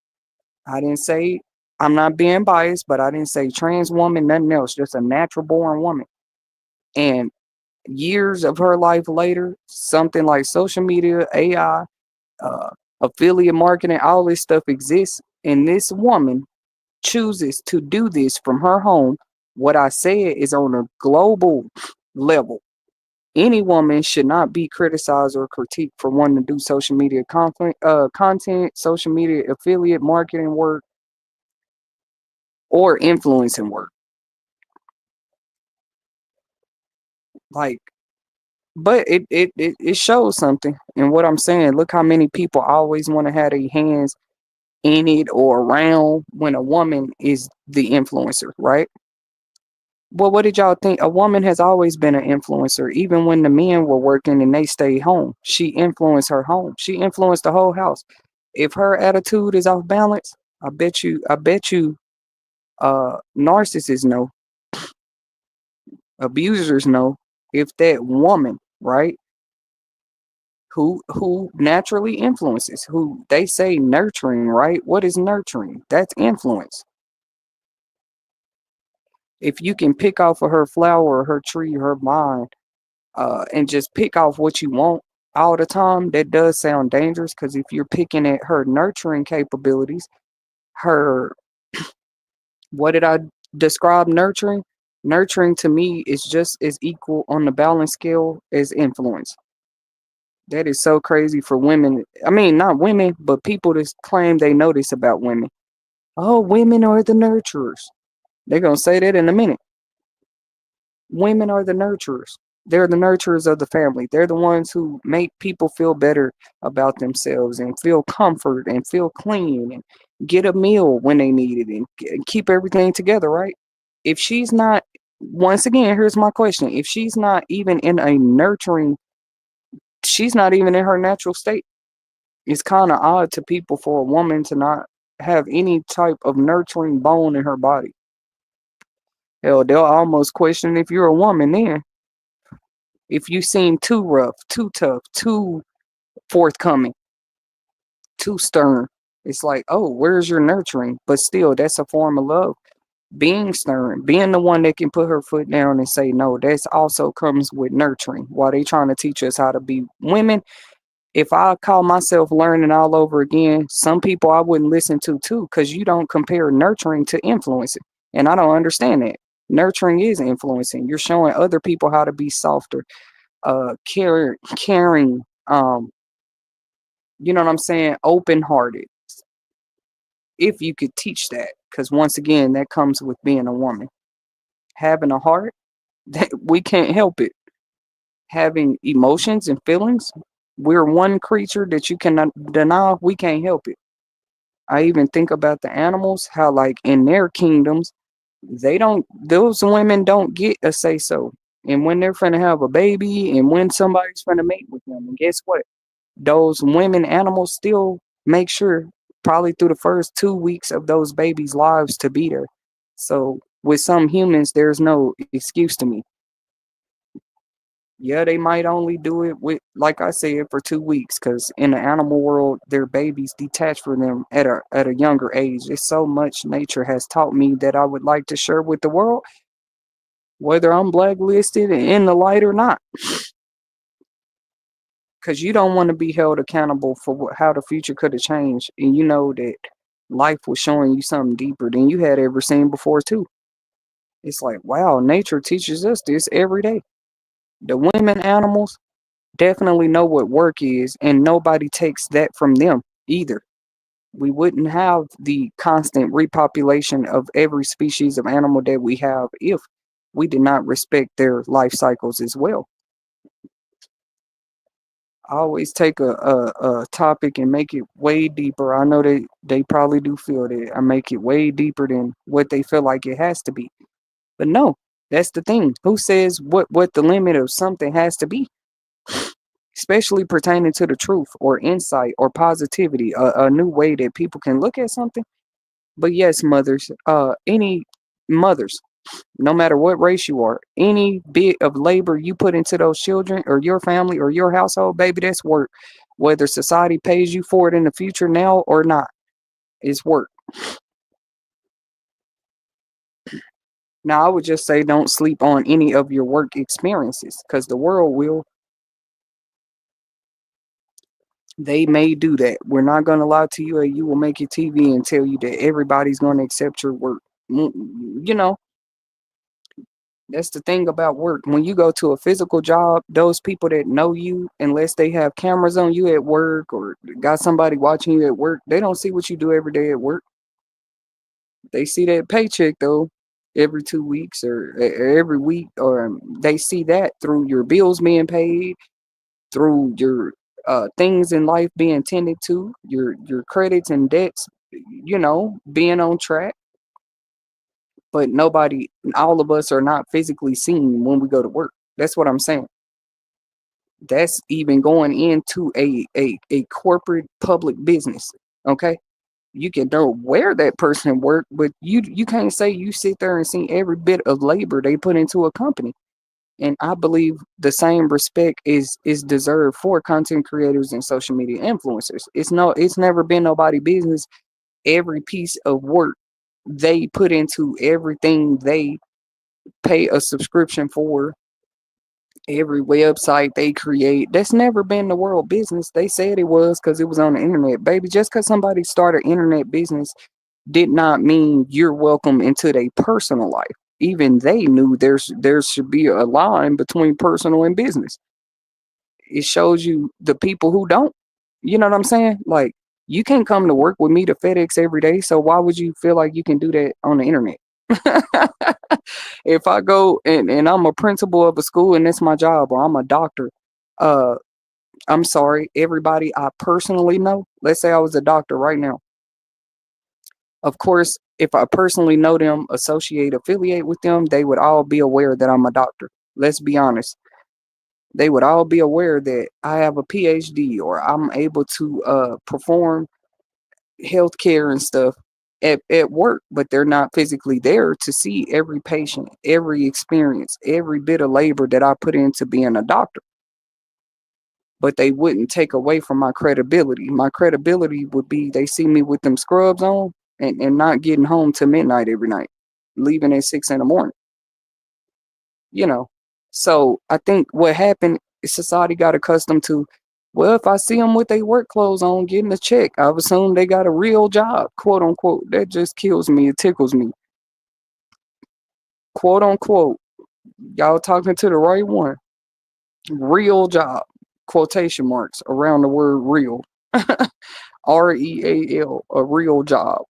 I didn't say I'm not being biased, but I didn't say trans woman, nothing else, just a natural born woman. And years of her life later, something like social media, AI, uh, affiliate marketing, all this stuff exists, and this woman chooses to do this from her home. What I said is on a global level. Any woman should not be criticized or critiqued for wanting to do social media content, social media affiliate marketing work, or influencing work. Like, but it shows something. And what I'm saying, look how many people always want to have their hands in it or around when a woman is the influencer, right? Well, what did y'all think? A woman has always been an influencer. Even when the men were working and they stayed home, she influenced her home. She influenced the whole house. If her attitude is off balance, I bet you, narcissists know, abusers know. If that woman, right, who naturally influences, who they say nurturing, right? What is nurturing? That's influence. If you can pick off of her flower, her tree, her vine, and just pick off what you want all the time, that does sound dangerous. Because if you're picking at her nurturing capabilities, her, what did I describe nurturing? Nurturing to me is just as equal on the balance scale as influence. That is so crazy for women. I mean, not women, but people that claim they know this about women. Oh, women are the nurturers. They're going to say that in a minute. Women are the nurturers. They're the nurturers of the family. They're the ones who make people feel better about themselves and feel comfort and feel clean and get a meal when they need it and keep everything together, right? If she's not, once again, here's my question. If she's not even in a nurturing, she's not even in her natural state. It's kind of odd to people for a woman to not have any type of nurturing bone in her body. Hell, they'll almost question if you're a woman then. If you seem too rough, too tough, too forthcoming, too stern, it's like, oh, where's your nurturing? But still, that's a form of love. Being stern, being the one that can put her foot down and say no, that's also comes with nurturing. While they trying to teach us how to be women, if I call myself learning all over again, some people I wouldn't listen to too, because you don't compare nurturing to influencing. And I don't understand that. Nurturing is influencing. You're showing other people how to be softer, caring, you know what I'm saying, open hearted. If you could teach that, because once again, that comes with being a woman. Having a heart, that we can't help it. Having emotions and feelings, we're one creature that you cannot deny. We can't help it. I even think about the animals, how like in their kingdoms, those women don't get a say so. And when they're finna have a baby and when somebody's finna mate with them, and guess what? Those women animals still make sure probably through the first 2 weeks of those babies' lives to be there. So with some humans, there's no excuse to me. Yeah, they might only do it with, like I said, for 2 weeks, because in the animal world, their babies detach from them at a younger age. It's so much nature has taught me that I would like to share with the world, whether I'm blacklisted and in the light or not. Because you don't want to be held accountable for how the future could have changed, and you know that life was showing you something deeper than you had ever seen before too. It's like, wow, nature teaches us this every day. The women animals definitely know what work is, and nobody takes that from them either. We wouldn't have the constant repopulation of every species of animal that we have if we did not respect their life cycles as well. I always take a topic and make it way deeper. I know they probably do feel that I make it way deeper than what they feel like it has to be. But no, that's the thing. Who says what the limit of something has to be? Especially pertaining to the truth or insight or positivity, a new way that people can look at something. But yes, mothers, any mothers, no matter what race you are, any bit of labor you put into those children or your family or your household, baby, that's work. Whether society pays you for it in the future now or not, it's work. Now, I would just say don't sleep on any of your work experiences because the world will. They may do that. We're not going to lie to you, or you will make your TV and tell you that everybody's going to accept your work. You know, that's the thing about work. When you go to a physical job, those people that know you, unless they have cameras on you at work or got somebody watching you at work, they don't see what you do every day at work. They see that paycheck though every 2 weeks or every week, or they see that through your bills being paid, through your things in life being tended to, your credits and debts, being on track. but nobody, all of us are not physically seen when we go to work. That's what I'm saying. That's even going into a corporate public business. Okay. You can know where that person work, but you can't say you sit there and see every bit of labor they put into a company. And I believe the same respect is deserved for content creators and social media influencers. It's never been nobody business. Every piece of work they put into everything they pay a subscription for, every website they create, that's never been the world business. They said it was because it was on the internet. Baby, just because somebody started internet business did not mean you're welcome into their personal life. Even they knew there should be a line between personal and business. It shows you the people who don't. You know what I'm saying? Like, you can't come to work with me to FedEx every day, so why would you feel like you can do that on the internet? If I go and I'm a principal of a school and it's my job, or I'm a doctor, uh I'm sorry, everybody I personally know, let's say I was a doctor right now. Of course, if I personally know them, associate, affiliate with them, they would all be aware that I'm a doctor. Let's be honest. They would all be aware that I have a PhD, or I'm able to perform healthcare and stuff at work, but they're not physically there to see every patient, every experience, every bit of labor that I put into being a doctor. But they wouldn't take away from my credibility. My credibility would be they see me with them scrubs on and not getting home to midnight every night, leaving at 6 in the morning, you know. So I think what happened is society got accustomed to, well, if I see them with their work clothes on getting a check, I've assumed they got a real job, quote unquote. That just kills me. It tickles me, quote unquote. Y'all talking to the right one. Real job, quotation marks around the word real. REAL, a real job.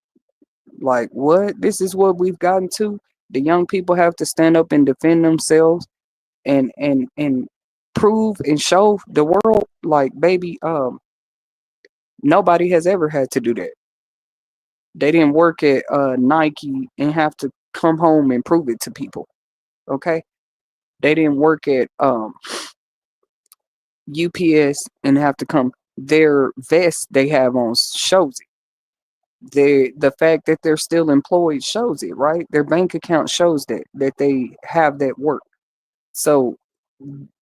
Like, what? This is what we've gotten to. The young people have to stand up and defend themselves and prove and show the world, like, baby, nobody has ever had to do that. They didn't work at Nike and have to come home and prove it to people. Okay? They didn't work at UPS and have to come. Their vest they have on shows it. The fact that they're still employed shows it, right? Their bank account shows that they have that work. So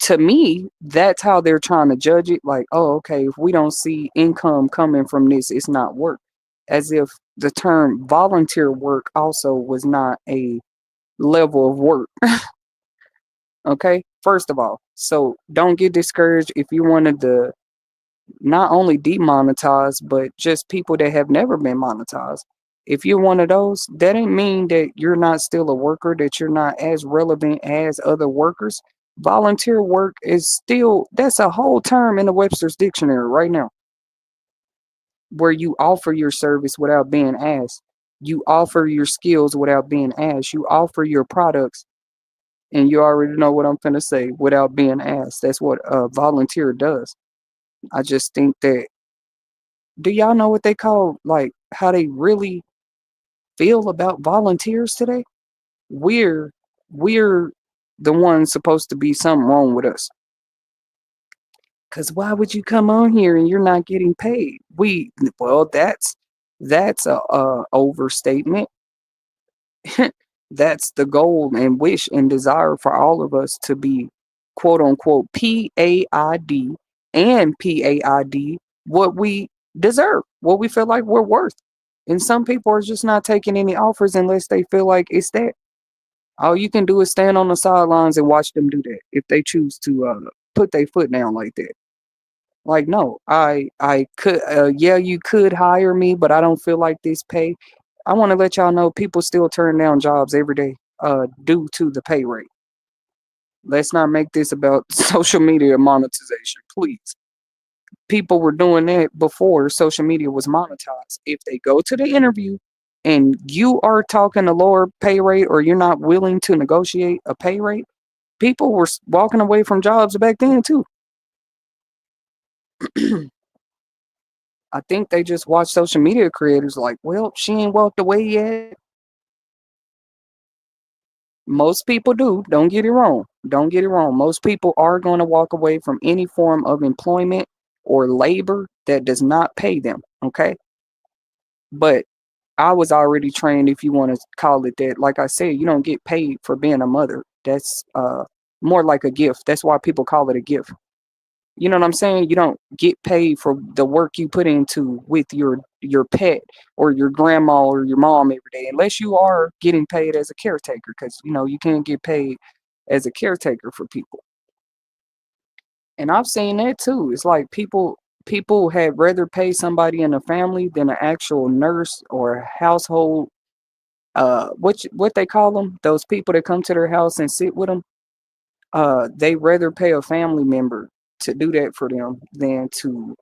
to me, that's how they're trying to judge it. Like, oh, okay, if we don't see income coming from this, it's not work. As if the term volunteer work also was not a level of work. Okay, first of all, so don't get discouraged if you wanted to not only demonetize, but just people that have never been monetized. If you're one of those, that didn't mean that you're not still a worker, that you're not as relevant as other workers. Volunteer work is still, that's a whole term in the Webster's dictionary right now, where you offer your service without being asked. You offer your skills without being asked. You offer your products, and you already know what I'm finna say, without being asked. That's what a volunteer does. I just think that, do y'all know what they call, like, how they really feel about volunteers today? We're we're the ones supposed to be something wrong with us. Cause why would you come on here and you're not getting paid? Well, that's a overstatement. That's the goal and wish and desire for all of us to be, quote unquote, PAID and PAID, what we deserve, what we feel like we're worth. And some people are just not taking any offers unless they feel like it's that. All you can do is stand on the sidelines and watch them do that if they choose to put their foot down like that. Like, no, I could, yeah, you could hire me, but I don't feel like this pay. I want to let y'all know people still turn down jobs every day due to the pay rate. Let's not make this about social media monetization, please. People were doing that before social media was monetized. If they go to the interview and you are talking a lower pay rate, or you're not willing to negotiate a pay rate, people were walking away from jobs back then too. I think they just watch social media creators like, well, she ain't walked away yet. Most people do. Don't get it wrong. Don't get it wrong. Most people are going to walk away from any form of employment or labor that does not pay them. Okay. But I was already trained, if you want to call it that. Like I said, you don't get paid for being a mother. That's more like a gift. That's why people call it a gift. You know what I'm saying? You don't get paid for the work you put into with your pet or your grandma or your mom every day, unless you are getting paid as a caretaker, because you can't get paid as a caretaker for people. And I've seen that too. It's like people had rather pay somebody in a family than an actual nurse or a household. What they call them? Those people that come to their house and sit with them. They rather pay a family member to do that for them than to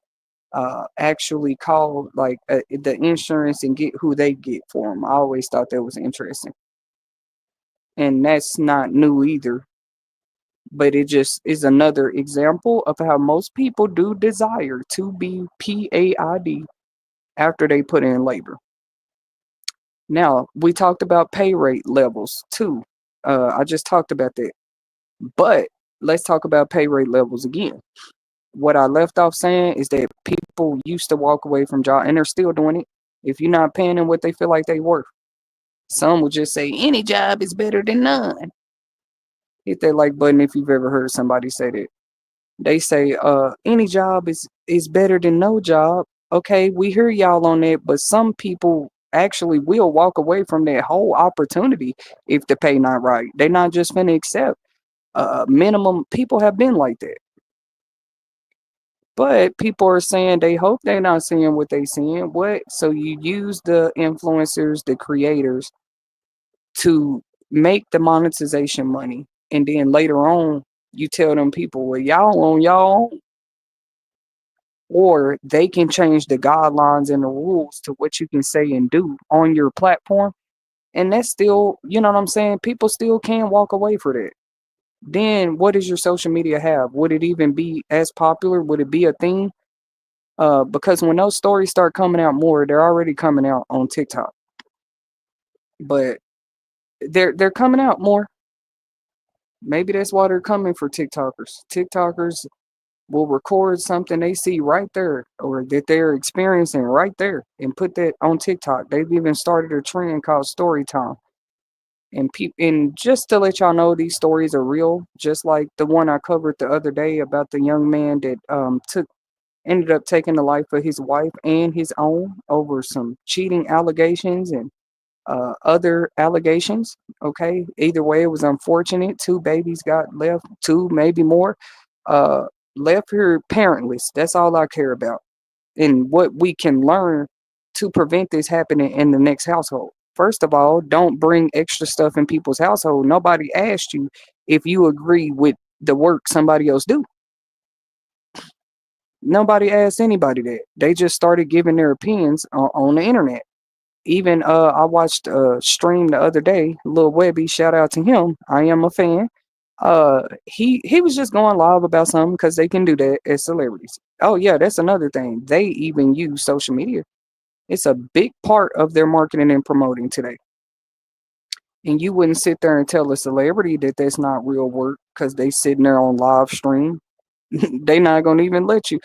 actually call like the insurance and get who they get for them. I always thought that was interesting, and that's not new either. But it just is another example of how most people do desire to be paid after they put in labor. Now we talked about pay rate levels too. I just talked about that, but let's talk about pay rate levels again. What I left off saying is that people used to walk away from job and they're still doing it if you're not paying them what they feel like they worth. Some will just say any job is better than none. Hit that like button if you've ever heard somebody say that. They say any job is better than no job. Okay, we hear y'all on that, but some people actually will walk away from that whole opportunity if the pay not right. They're not just gonna accept minimum. People have been like that. But people are saying they hope they're not seeing what they seeing. What? So you use the influencers, the creators, to make the monetization money, and then later on, you tell them people, well, y'all on y'all own, or they can change the guidelines and the rules to what you can say and do on your platform, and that's still, you know what I'm saying? People still can walk away for that. Then what does your social media have? Would it even be as popular? Would it be a thing? Because when those stories start coming out more, they're already coming out on TikTok, but they're coming out more. Maybe that's why they're coming for TikTokers. TikTokers will record something they see right there or that they're experiencing right there and put that on TikTok. They've even started a trend called story time. And just to let y'all know, these stories are real, just like the one I covered the other day about the young man that took ended up taking the life of his wife and his own over some cheating allegations and other allegations. Okay, either way, it was unfortunate. Two babies got left, two maybe more, uh, left here parentless. That's all I care about, and what we can learn to prevent this happening in the next household. First of all, don't bring extra stuff in people's household. Nobody asked you if you agree with the work somebody else do. Nobody asked anybody that. They just started giving their opinions on the internet. Even I watched a stream the other day, Lil Webby, shout out to him. I am a fan. He was just going live about something because they can do that as celebrities. Oh yeah, that's another thing. They even use social media. It's a big part of their marketing and promoting today. And you wouldn't sit there and tell a celebrity that that's not real work because they sitting there on live stream. They not gonna even let you.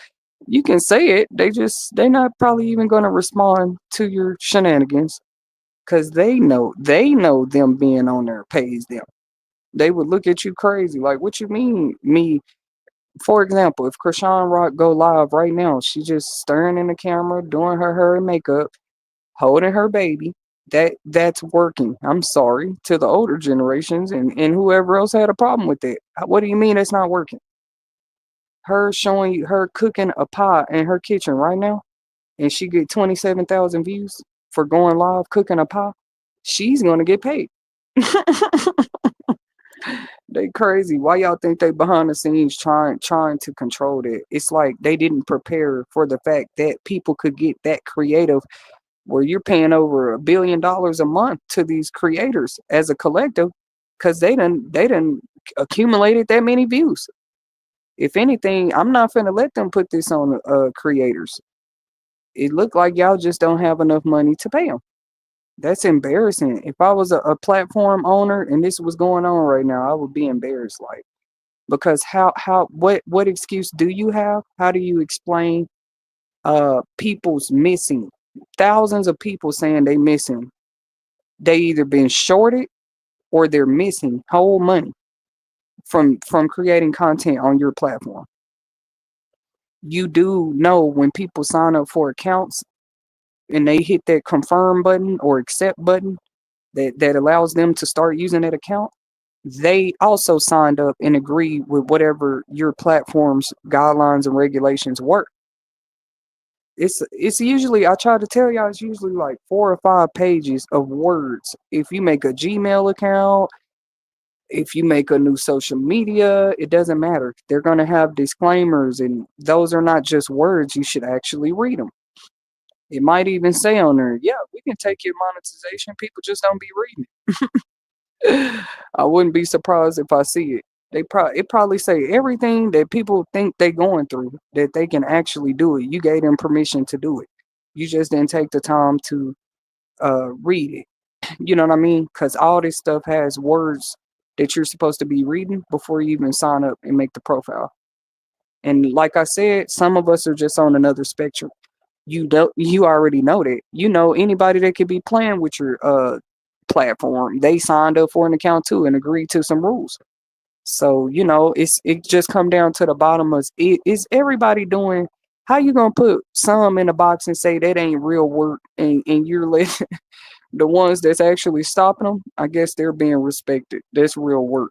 You can say it. They not probably even gonna respond to your shenanigans because they know them being on there pays them. They would look at you crazy like, what you mean me? For example, if Krishan Rock go live right now, she just staring in the camera, doing her hair and makeup, holding her baby. That's working. I'm sorry to the older generations and whoever else had a problem with that. What do you mean it's not working? Her showing you her cooking a pie in her kitchen right now, and she get 27,000 views for going live cooking a pie. She's gonna get paid. They crazy. Why y'all think they behind the scenes trying to control that? It's like they didn't prepare for the fact that people could get that creative where you're paying over $1 billion a month to these creators as a collective because they done accumulated that many views. If anything, I'm not finna let them put this on creators. It looked like y'all just don't have enough money to pay them. That's embarrassing. If I was a platform owner and this was going on right now, I would be embarrassed. Like, because what excuse do you have? How do you explain people's missing? Thousands of people saying they missing. They either been shorted or they're missing whole money from creating content on your platform. You do know when people sign up for accounts and they hit that confirm button or accept button that allows them to start using that account, they also signed up and agreed with whatever your platform's guidelines and regulations were. It's usually, I try to tell y'all, it's usually like 4 or 5 pages of words. If you make a Gmail account, if you make a new social media, it doesn't matter. They're going to have disclaimers, and those are not just words. You should actually read them. It might even say on there, yeah, we can take your monetization. People just don't be reading it. I wouldn't be surprised if I see it. It probably say everything that people think they going through, that they can actually do it. You gave them permission to do it. You just didn't take the time to read it. You know what I mean? Because all this stuff has words that you're supposed to be reading before you even sign up and make the profile. And like I said, some of us are just on another spectrum. You already know that. You know anybody that could be playing with your platform, they signed up for an account too and agreed to some rules. So, it just come down to the bottom of is everybody doing, how you gonna put some in a box and say that ain't real work, and you're letting the ones that's actually stopping them, I guess they're being respected. That's real work,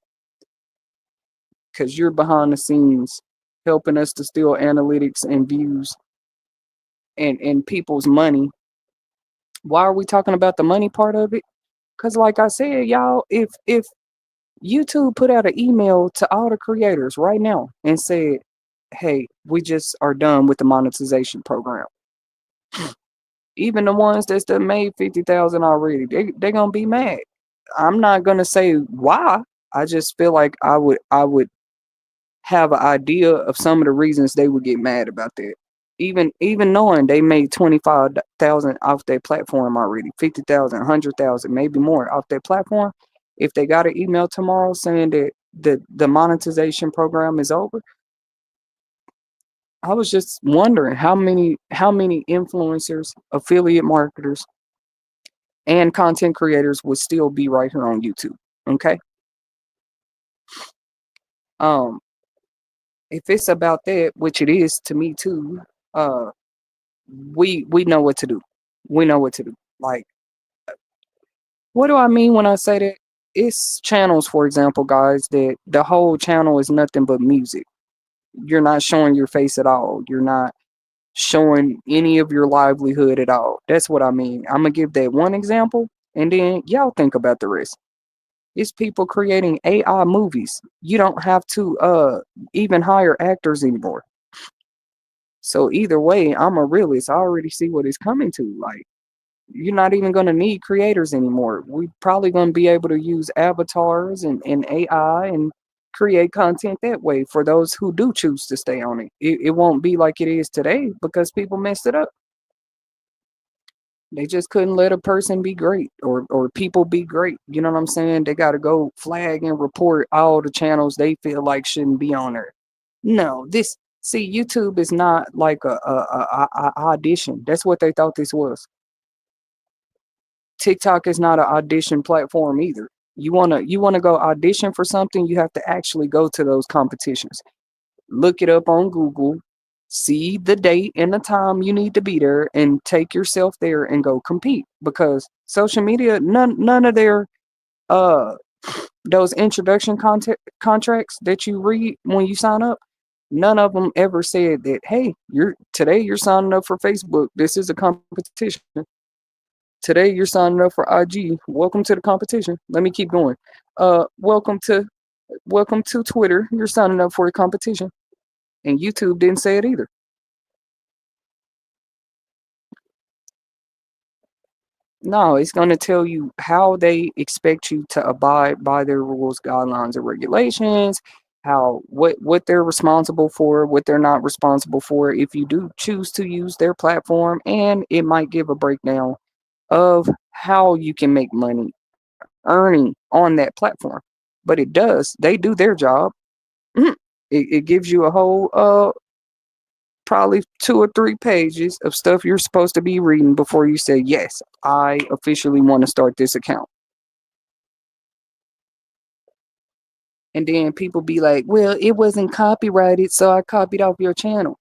because you're behind the scenes helping us to steal analytics and views and people's money. Why are we talking about the money part of it? Because like I said, y'all, if YouTube put out an email to all the creators right now and said, hey, we just are done with the monetization program. Even the ones that's done made 50,000 already, they gonna be mad. I'm not gonna say why. I just feel like I would have an idea of some of the reasons they would get mad about that. Even knowing they made 25,000 off their platform already, 50,000, 100,000, maybe more off their platform. If they got an email tomorrow saying that the monetization program is over, I was just wondering how many influencers, affiliate marketers, and content creators would still be right here on YouTube. Okay. Um, if it's about that, which it is to me too, uh, we know what to do. We know what to do. Like, what do I mean when I say that? It's channels, for example, guys, that the whole channel is nothing but music. You're not showing your face at all. You're not showing any of your livelihood at all. That's what I mean. I'm gonna give that one example, and then y'all think about the rest. It's people creating AI movies. You don't have to even hire actors anymore. So either way, I'm a realist. I already see what it's coming to. Like, you're not even going to need creators anymore. We probably going to be able to use avatars and AI and create content that way for those who do choose to stay on it. It won't be like it is today because people messed it up. They just couldn't let a person be great, or people be great. You know what I'm saying? They got to go flag and report all the channels they feel like shouldn't be on there. No, this see, YouTube is not like a audition. That's what they thought this was. TikTok is not an audition platform either. You wanna go audition for something, you have to actually go to those competitions. Look it up on Google, see the date and the time you need to be there, and take yourself there and go compete. Because social media, none of their uh those introduction contracts that you read when you sign up, none of them ever said that, hey, you're signing up for Facebook. This is a competition. Today you're signing up for IG. Welcome to the competition. Let me keep going. Welcome to Twitter. You're signing up for a competition. And YouTube didn't say it either. No, it's going to tell you how they expect you to abide by their rules, guidelines, and regulations, how what they're responsible for, what they're not responsible for if you do choose to use their platform, and it might give a breakdown of how you can make money earning on that platform. But it does. They do their job. Mhm. It gives you a whole probably 2 or 3 pages of stuff you're supposed to be reading before you say, yes, I officially want to start this account. And then people be like, well, it wasn't copyrighted, so I copied off your channel.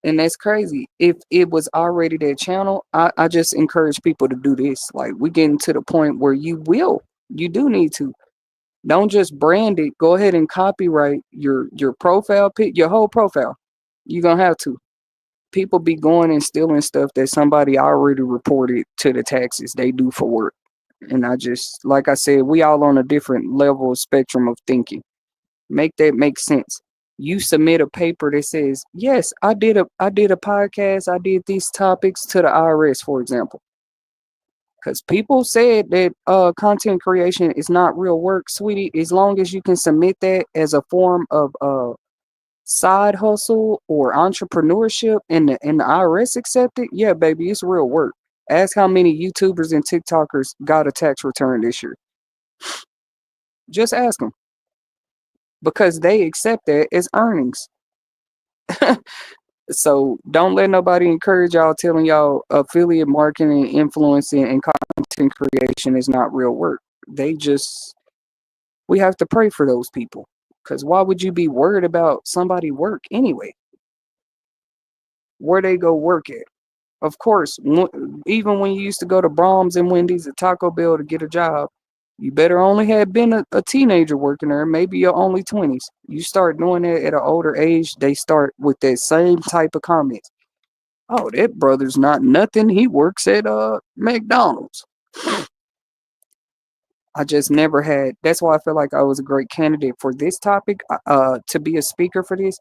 And that's crazy. If it was already their channel, I just encourage people to do this. Like, we getting to the point where you do need to. Don't just brand it. Go ahead and copyright your profile pic, your whole profile. You're gonna have to. People be going and stealing stuff that somebody already reported to the taxes they do for work. And I just, like I said, we all on a different level of spectrum of thinking. Make that make sense. You submit a paper that says, yes, I did a podcast, I did these topics to the IRS, for example. Because people said that content creation is not real work, sweetie. As long as you can submit that as a form of side hustle or entrepreneurship and the IRS accept it, yeah, baby, it's real work. Ask how many YouTubers and TikTokers got a tax return this year. Just ask them because they accept that as earnings. So don't let nobody encourage y'all telling y'all affiliate marketing, influencing, and content creation is not real work. They just, we have to pray for those people. Because why would you be worried about somebody work anyway? Where they go work at? Of course, even when you used to go to Brahms and Wendy's and Taco Bell to get a job, you better only have been a teenager working there, maybe your only 20s. You start doing that at an older age, they start with that same type of comments. Oh, that brother's not nothing. He works at McDonald's. I just never had. That's why I feel like I was a great candidate for this topic. To be a speaker for this.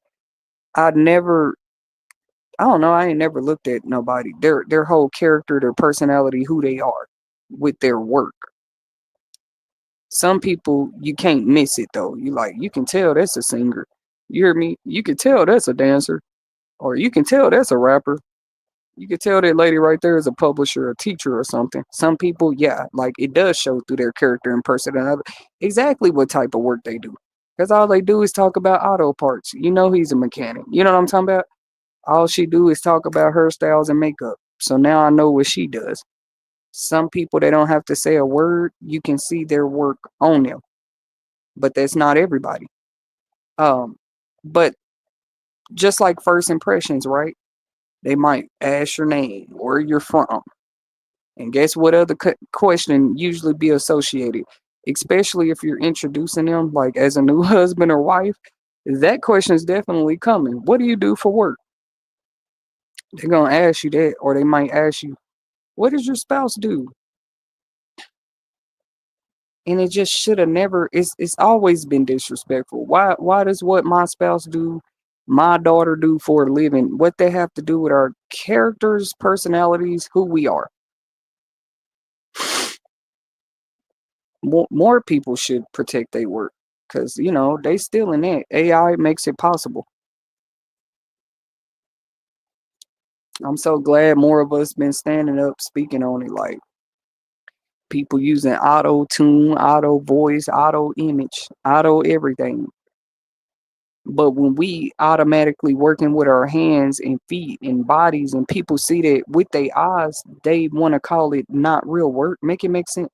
I never. I don't know. I ain't never looked at nobody. Their whole character, their personality, who they are, with their work. Some people you can't miss it though. You can tell that's a singer. You hear me? You can tell that's a dancer, or you can tell that's a rapper. You could tell that lady right there is a publisher, a teacher, or something. Some people, yeah, like it does show through their character and personality exactly what type of work they do. Because all they do is talk about auto parts. You know he's a mechanic. You know what I'm talking about? All she do is talk about hairstyles and makeup. So now I know what she does. Some people they don't have to say a word. You can see their work on them. But that's not everybody. Um, but just like first impressions, right? They might ask your name, where you're from. And guess what other question usually be associated, especially if you're introducing them like as a new husband or wife, that question is definitely coming. What do you do for work? They're going to ask you that, or they might ask you, what does your spouse do? And it just should have never, it's always been disrespectful. Why does what my spouse do, my daughter do for a living, what they have to do with our characters, personalities, who we are? More people should protect their work because they still in that. AI makes it possible. I'm so glad more of us been standing up speaking on it, like people using auto tune, auto voice, auto image, auto everything. But when we automatically working with our hands and feet and bodies and people see that with their eyes, they want to call it not real work. Make it make sense.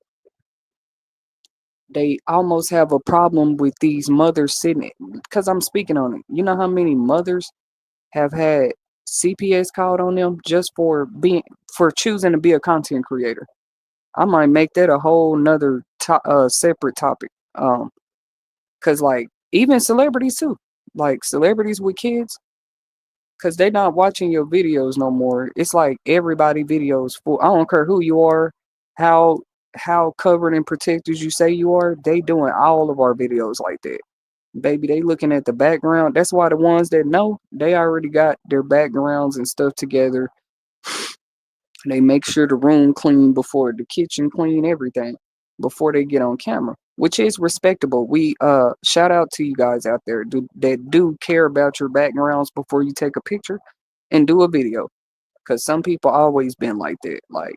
They almost have a problem with these mothers sitting it because I'm speaking on it. You know how many mothers have had CPS called on them just for choosing to be a content creator. I might make that a whole nother separate topic. Cause like even celebrities too, like celebrities with kids, cause they not watching your videos no more. It's like everybody videos full. I don't care who you are, how how covered and protected you say you are. They doing all of our videos like that. Baby, they looking at the background. That's why the ones that know, they already got their backgrounds and stuff together. They make sure the room clean before the kitchen clean, everything before they get on camera, which is respectable. We shout out to you guys out there that do care about your backgrounds before you take a picture and do a video. Cause some people always been like that. Like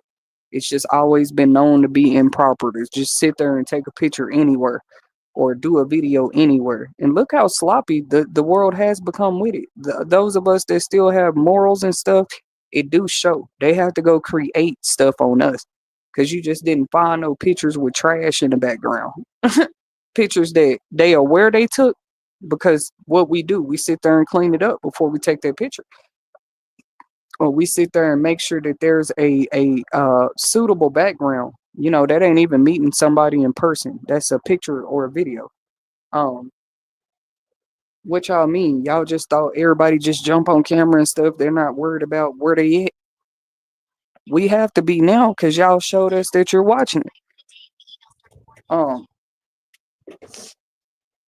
It's just always been known to be improper to just sit there and take a picture anywhere or do a video anywhere. And look how sloppy the world has become with it. Those of us that still have morals and stuff, it do show. They have to go create stuff on us because you just didn't find no pictures with trash in the background. Pictures that they aware they took, because what we do, we sit there and clean it up before we take that picture, or we sit there and make sure that there's a suitable background. You know, that ain't even meeting somebody in person. That's a picture or a video. Um, what y'all mean? Y'all just thought everybody just jump on camera and stuff. They're not worried about where they at. We have to be now because y'all showed us that you're watching it. Um,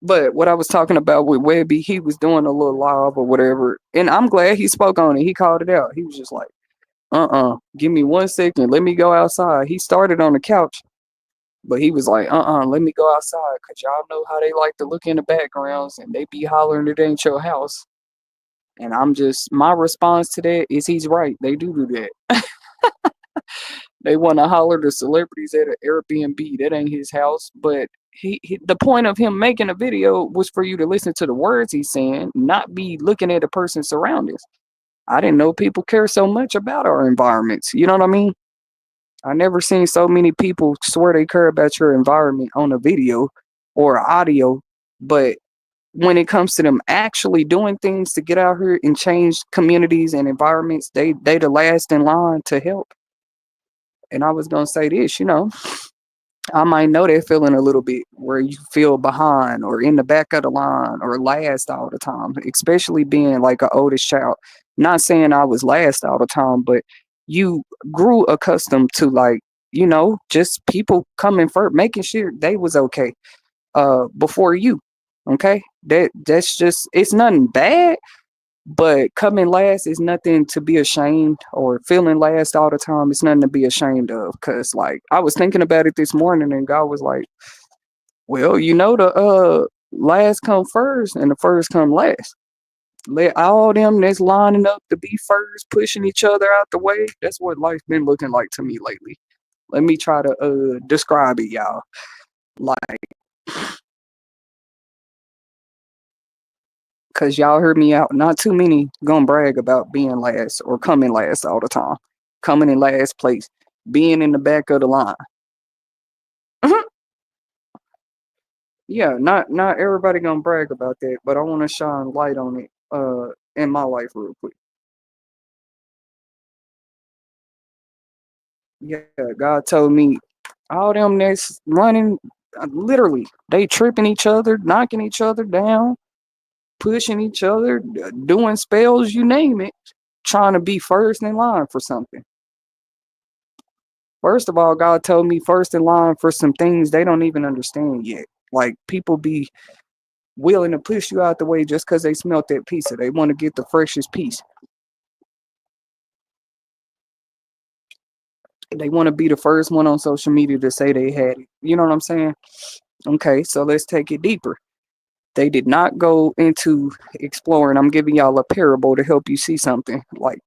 but what I was talking about with Webby, he was doing a little live or whatever, and I'm glad he spoke on it. He called it out. He was just like, give me 1 second, let me go outside. He started on the couch, but he was like, let me go outside, because y'all know how they like to look in the backgrounds and they be hollering it ain't your house. And my response to that is he's right. They do that. They want to holler the celebrities at an Airbnb. That ain't his house. But the point of him making a video was for you to listen to the words he's saying, not be looking at a person's surroundings. I didn't know people care so much about our environments. You know what I mean? I never seen so many people swear they care about your environment on a video or audio, but when it comes to them actually doing things to get out here and change communities and environments, they the last in line to help. And I was gonna say this, I might know that feeling a little bit where you feel behind or in the back of the line or last all the time, especially being like an oldest child. Not saying I was last all the time, but you grew accustomed to, like, just people coming first, making sure they was okay before you. Okay? That's just, it's nothing bad, but coming last is nothing to be ashamed, or feeling last all the time is nothing to be ashamed of. Cause like I was thinking about it this morning and God was like, well, the last come first and the first come last. Let all them that's lining up to be first, pushing each other out the way. That's what life's been looking like to me lately. Let me try to describe it, y'all. Like, cause y'all heard me out. Not too many gonna brag about being last or coming last all the time. Coming in last place, being in the back of the line. Yeah, not everybody gonna brag about that, but I want to shine light on it in my life real quick. Yeah, God told me all them that's running, literally, they tripping each other, knocking each other down, pushing each other, doing spells, you name it, trying to be first in line for something. First of all, God told me first in line for some things they don't even understand yet. Like, people be willing to push you out the way just because they smelt that pizza. They want to get the freshest piece. They want to be the first one on social media to say they had it. You know what I'm saying? Okay, so let's take it deeper. They did not go into exploring. I'm giving y'all a parable to help you see something. Like,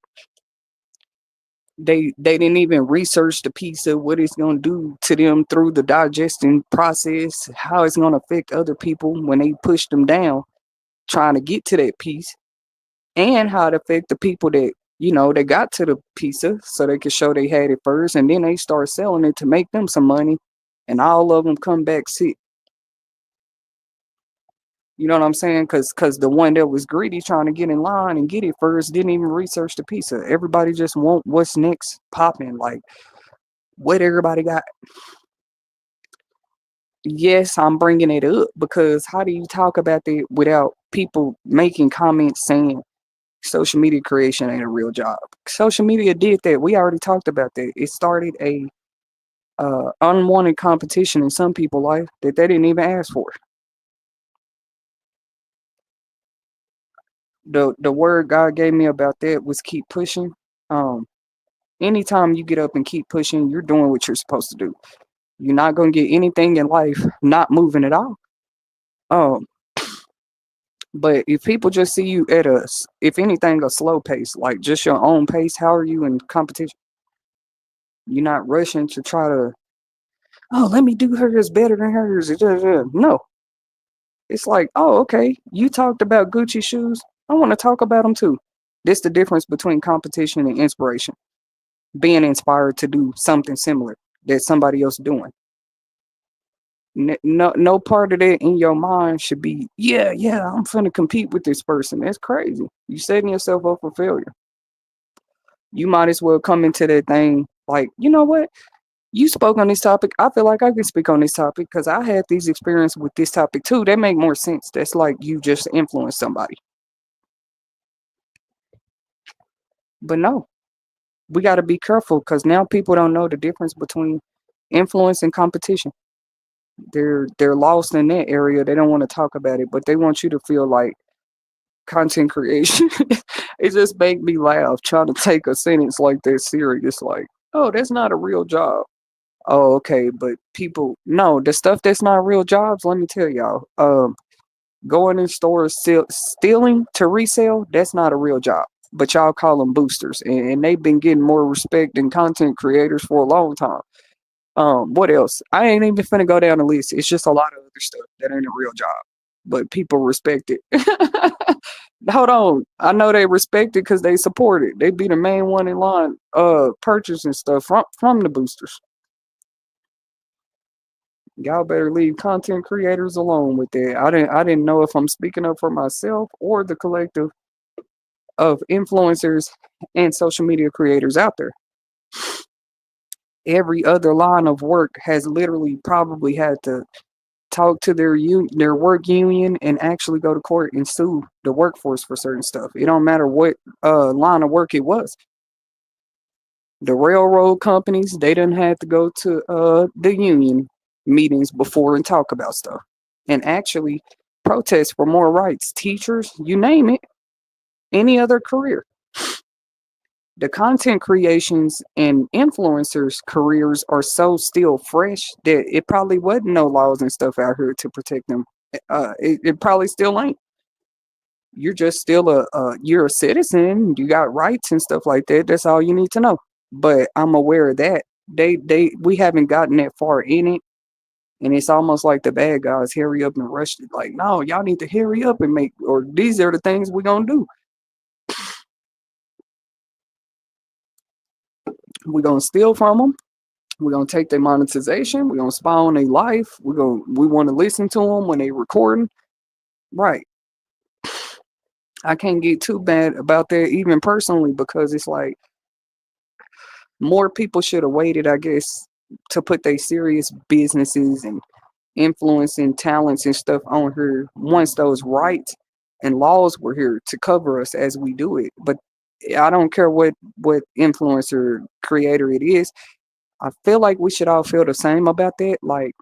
they didn't even research the pizza, what it's gonna do to them through the digesting process, how it's gonna affect other people when they push them down, trying to get to that piece, and how it affect the people that they got to the pizza so they could show they had it first, and then they start selling it to make them some money, and all of them come back sick. You know what I'm saying? Cause the one that was greedy trying to get in line and get it first didn't even research the pizza. Everybody just want what's next popping, like what everybody got. Yes, I'm bringing it up because how do you talk about that without people making comments saying social media creation ain't a real job? Social media did that. We already talked about that. It started a unwanted competition in some people's life that they didn't even ask for. The word God gave me about that was keep pushing. Um, Anytime you get up and keep pushing, you're doing what you're supposed to do. You're not gonna get anything in life not moving at all. Um, but if people just see you at if anything, a slow pace, like just your own pace, how are you in competition? You're not rushing to try to, oh, let me do hers better than hers. No, it's like, oh, okay, you talked about Gucci shoes. I want to talk about them too. This the difference between competition and inspiration. Being inspired to do something similar that somebody else doing. No, no part of that in your mind should be, yeah, yeah, I'm finna compete with this person. That's crazy. You setting yourself up for failure. You might as well come into that thing like, you know what? You spoke on this topic. I feel like I can speak on this topic because I had these experiences with this topic too. That make more sense. That's like you just influence somebody. But no, we got to be careful because now people don't know the difference between influence and competition. They're lost in that area. They don't want to talk about it, but they want you to feel like content creation. It just make me laugh trying to take a sentence like that serious. Like, oh, that's not a real job. Oh, okay, but people no, the stuff that's not real jobs. Let me tell y'all. Going in stores stealing to resell, that's not a real job. But y'all call them boosters, and they've been getting more respect than content creators for a long time. What else? I ain't even finna go down the list. It's just a lot of other stuff that ain't a real job, but people respect it. Hold on, I know they respect it because they support it. They be the main one in line, purchasing stuff from the boosters. Y'all better leave content creators alone with that. I didn't know if I'm speaking up for myself or the collective of influencers and social media creators out there. Every other line of work has literally probably had to talk to their work union and actually go to court and sue the workforce for certain stuff. It don't matter what line of work it was. The railroad companies, they didn't have to go to the union meetings before and talk about stuff and actually protest for more rights. Teachers, you name it, any other career. The content creations and influencers careers are so still fresh that it probably wasn't no laws and stuff out here to protect them. It probably still ain't. You're just still you're a citizen. You got rights and stuff like that. That's all you need to know. But I'm aware of that. We haven't gotten that far in it, and it's almost like the bad guys hurry up and rush it. Like, no, y'all need to hurry up and make, or these are the things we're gonna do. We're gonna steal from them. We're gonna take their monetization. We're gonna spy on their life. We want to listen to them when they recording. Right. I can't get too bad about that even personally because it's like more people should have waited, I guess, to put their serious businesses and influence and talents and stuff on here once those rights and laws were here to cover us as we do it. But I don't care what influencer creator it is. I feel like we should all feel the same about that. Like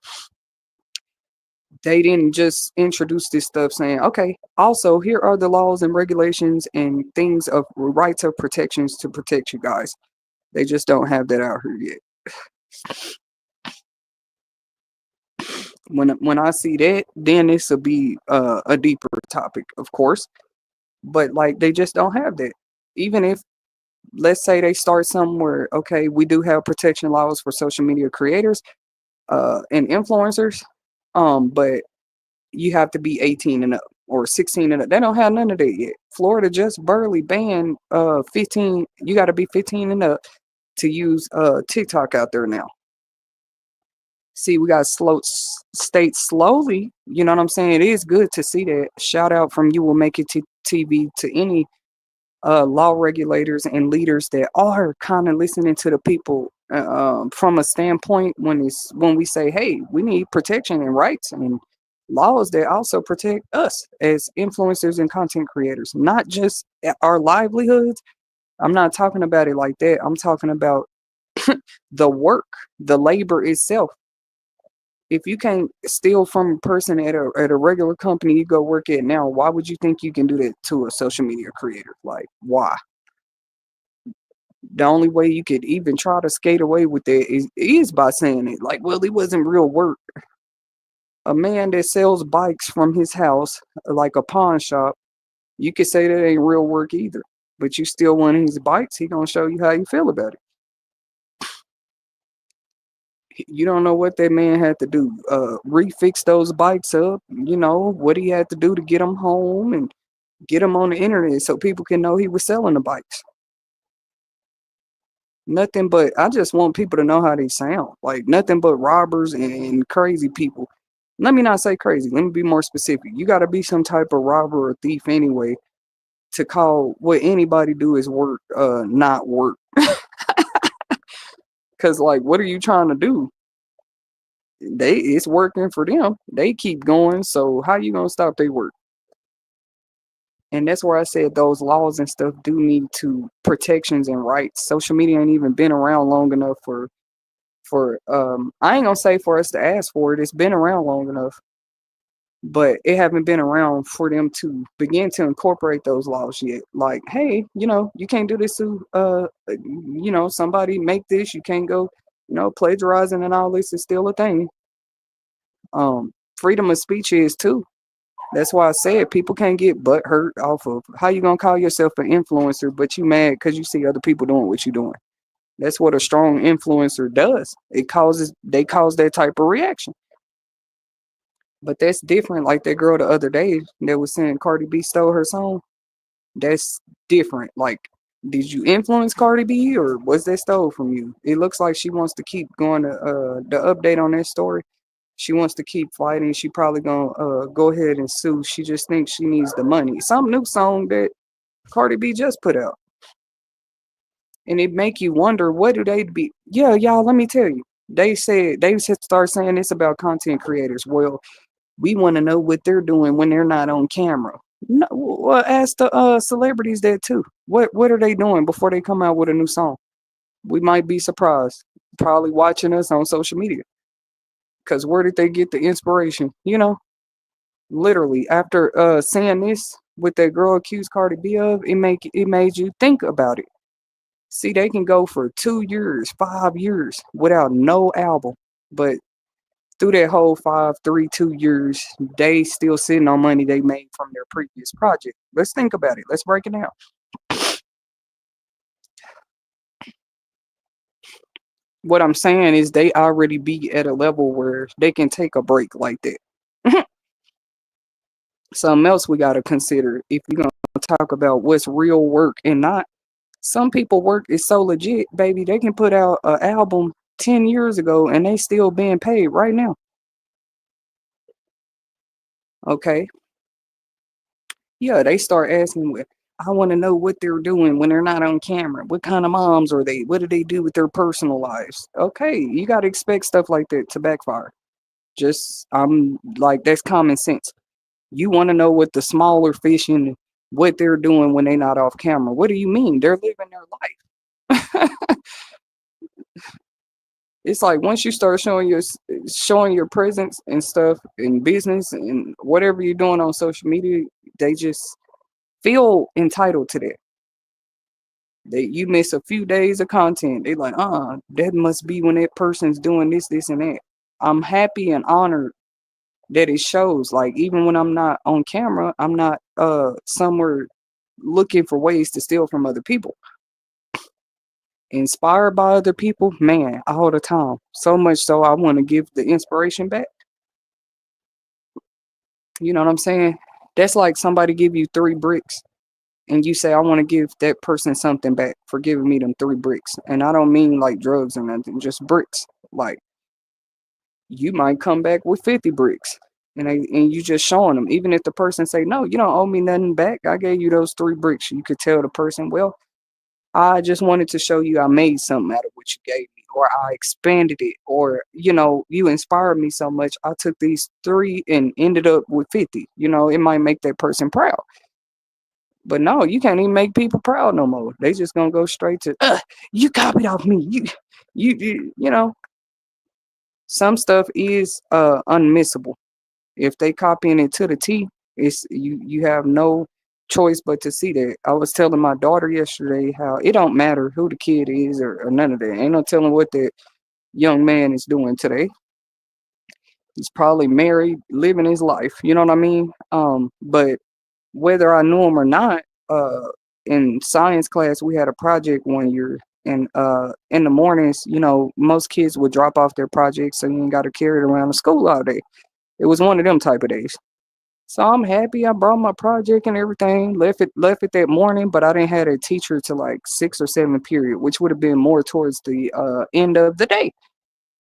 they didn't just introduce this stuff saying, okay, also here are the laws and regulations and things of rights of protections to protect you guys. They just don't have that out here yet. When I see that, then this will be a deeper topic, of course. But like they just don't have that. Even if let's say they start somewhere, okay, we do have protection laws for social media creators and influencers, but you have to be 18 and up or 16 and up. They don't have none of that yet. Florida just barely banned 15. You got to be 15 and up to use TikTok out there now. See, we got states slowly. You know what I'm saying? It is good to see that. Shout out from You Will Make It TV to any law regulators and leaders that are kind of listening to the people from a standpoint when we say, hey, we need protection and rights and laws that also protect us as influencers and content creators, not just our livelihoods. I'm not talking about it like that. I'm talking about the work, the labor itself. If you can't steal from a person at a regular company you go work at now, why would you think you can do that to a social media creator? Like, why? The only way you could even try to skate away with that is by saying it. Like, well, it wasn't real work. A man that sells bikes from his house, like a pawn shop, you could say that ain't real work either. But you steal one of his bikes, he gonna show you how you feel about it. You don't know what that man had to do. Refix those bikes up. You know what he had to do to get them home and get them on the internet so people can know he was selling the bikes. Nothing but I just want people to know how they sound. Like nothing but robbers and crazy people. Let me not say crazy. Let me be more specific. You got to be some type of robber or thief anyway to call what anybody do is work, not work. Cause like, what are you trying to do? It's working for them. They keep going. So how you gonna stop their work? And that's where I said those laws and stuff do need to protections and rights. Social media ain't even been around long enough for I ain't gonna say for us to ask for it. It's been around long enough, but it haven't been around for them to begin to incorporate those laws yet. Like, hey, you can't do this to somebody make this. You can't go, plagiarizing and all this is still a thing. Freedom of speech is too. That's why I said people can't get butt hurt off of how you gonna call yourself an influencer, but you mad because you see other people doing what you're doing. That's what a strong influencer does. They cause that type of reaction. But that's different. Like that girl the other day that was saying Cardi B stole her song. That's different. Like, did you influence Cardi B or was that stole from you? It looks like she wants to keep going to the update on that story. She wants to keep fighting. She probably gonna go ahead and sue. She just thinks she needs the money. Some new song that Cardi B just put out. And it make you wonder what do they be. Yeah, y'all, let me tell you. They should start saying this about content creators. Well, we want to know what they're doing when they're not on camera. No, well, ask the celebrities that too. What are they doing before they come out with a new song? We might be surprised. Probably watching us on social media. Cause where did they get the inspiration? Literally after seeing this with that girl accused Cardi B of, it made you think about it. See, they can go for 2 years, 5 years without no album, but through that whole 5, 3, 2 years, they still sitting on money they made from their previous project. Let's think about it. Let's break it down. What I'm saying is they already be at a level where they can take a break like that. Something else we got to consider if you're going to talk about what's real work and not. Some people work is so legit, baby. They can put out an album 10 years ago and they still being paid right now. Okay. Yeah, they start asking, I want to know what they're doing when they're not on camera. What kind of moms are they? What do they do with their personal lives? Okay, you got to expect stuff like that to backfire. Just, I'm like, that's common sense. You want to know what the smaller fish and what they're doing when they're not off camera. What do you mean? They're living their life. It's like once you start showing your presence and stuff in business and whatever you're doing on social media, they just feel entitled to that. You miss a few days of content. They like, that must be when that person's doing this, this, and that. I'm happy and honored that it shows. Like even when I'm not on camera, I'm not somewhere looking for ways to steal from other people. Inspired by other people, man, all the time. So much so I want to give the inspiration back. You know what I'm saying? That's like somebody give you 3 bricks and you say, I want to give that person something back for giving me them 3 bricks. And I don't mean like drugs or nothing, just bricks. Like you might come back with 50 bricks. And you just showing them, even if the person say, no, you don't owe me nothing back. I gave you those 3 bricks. You could tell the person, well, I just wanted to show you I made something out of what you gave me, or I expanded it, or you inspired me so much. I took these 3 and ended up with 50. It might make that person proud. But no, you can't even make people proud no more. They just gonna go straight to, you copied off me. Some stuff is unmissable. If they copying it to the T, it's you have no choice but to see that. I was telling my daughter yesterday how it don't matter who the kid is or none of that. Ain't no telling what that young man is doing today. He's probably married, living his life. You know what I mean? But whether I knew him or not, in science class we had a project one year, And in the mornings, most kids would drop off their projects, so you ain't got to carry it around the school all day. It was one of them type of days. So I'm happy I brought my project and everything. Left it that morning, but I didn't have a teacher to like 6 or 7 period, which would have been more towards the end of the day.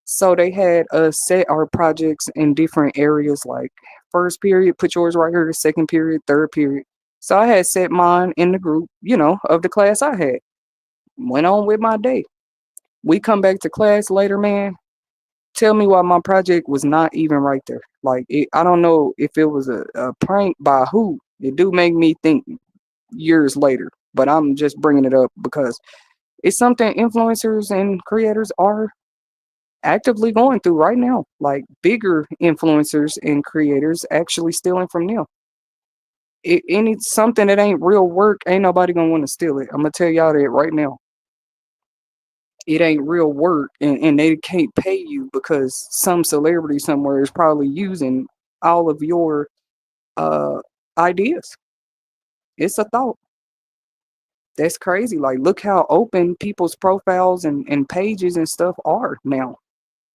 So they had us set our projects in different areas, like first period, put yours right here, second period, third period. So I had set mine in the group, of the class I had. Went on with my day. We come back to class later, man. Tell me why my project was not even right there. Like I don't know if it was a prank by who. It do make me think years later, but I'm just bringing it up because it's something influencers and creators are actively going through right now. Like bigger influencers and creators actually stealing from them. Any something that ain't real work, ain't nobody gonna want to steal it. I'm gonna tell y'all that right now. It ain't real work, and they can't pay you because some celebrity somewhere is probably using all of your uh ideas. It's a thought. That's crazy. Like look how open people's profiles and pages and stuff are now.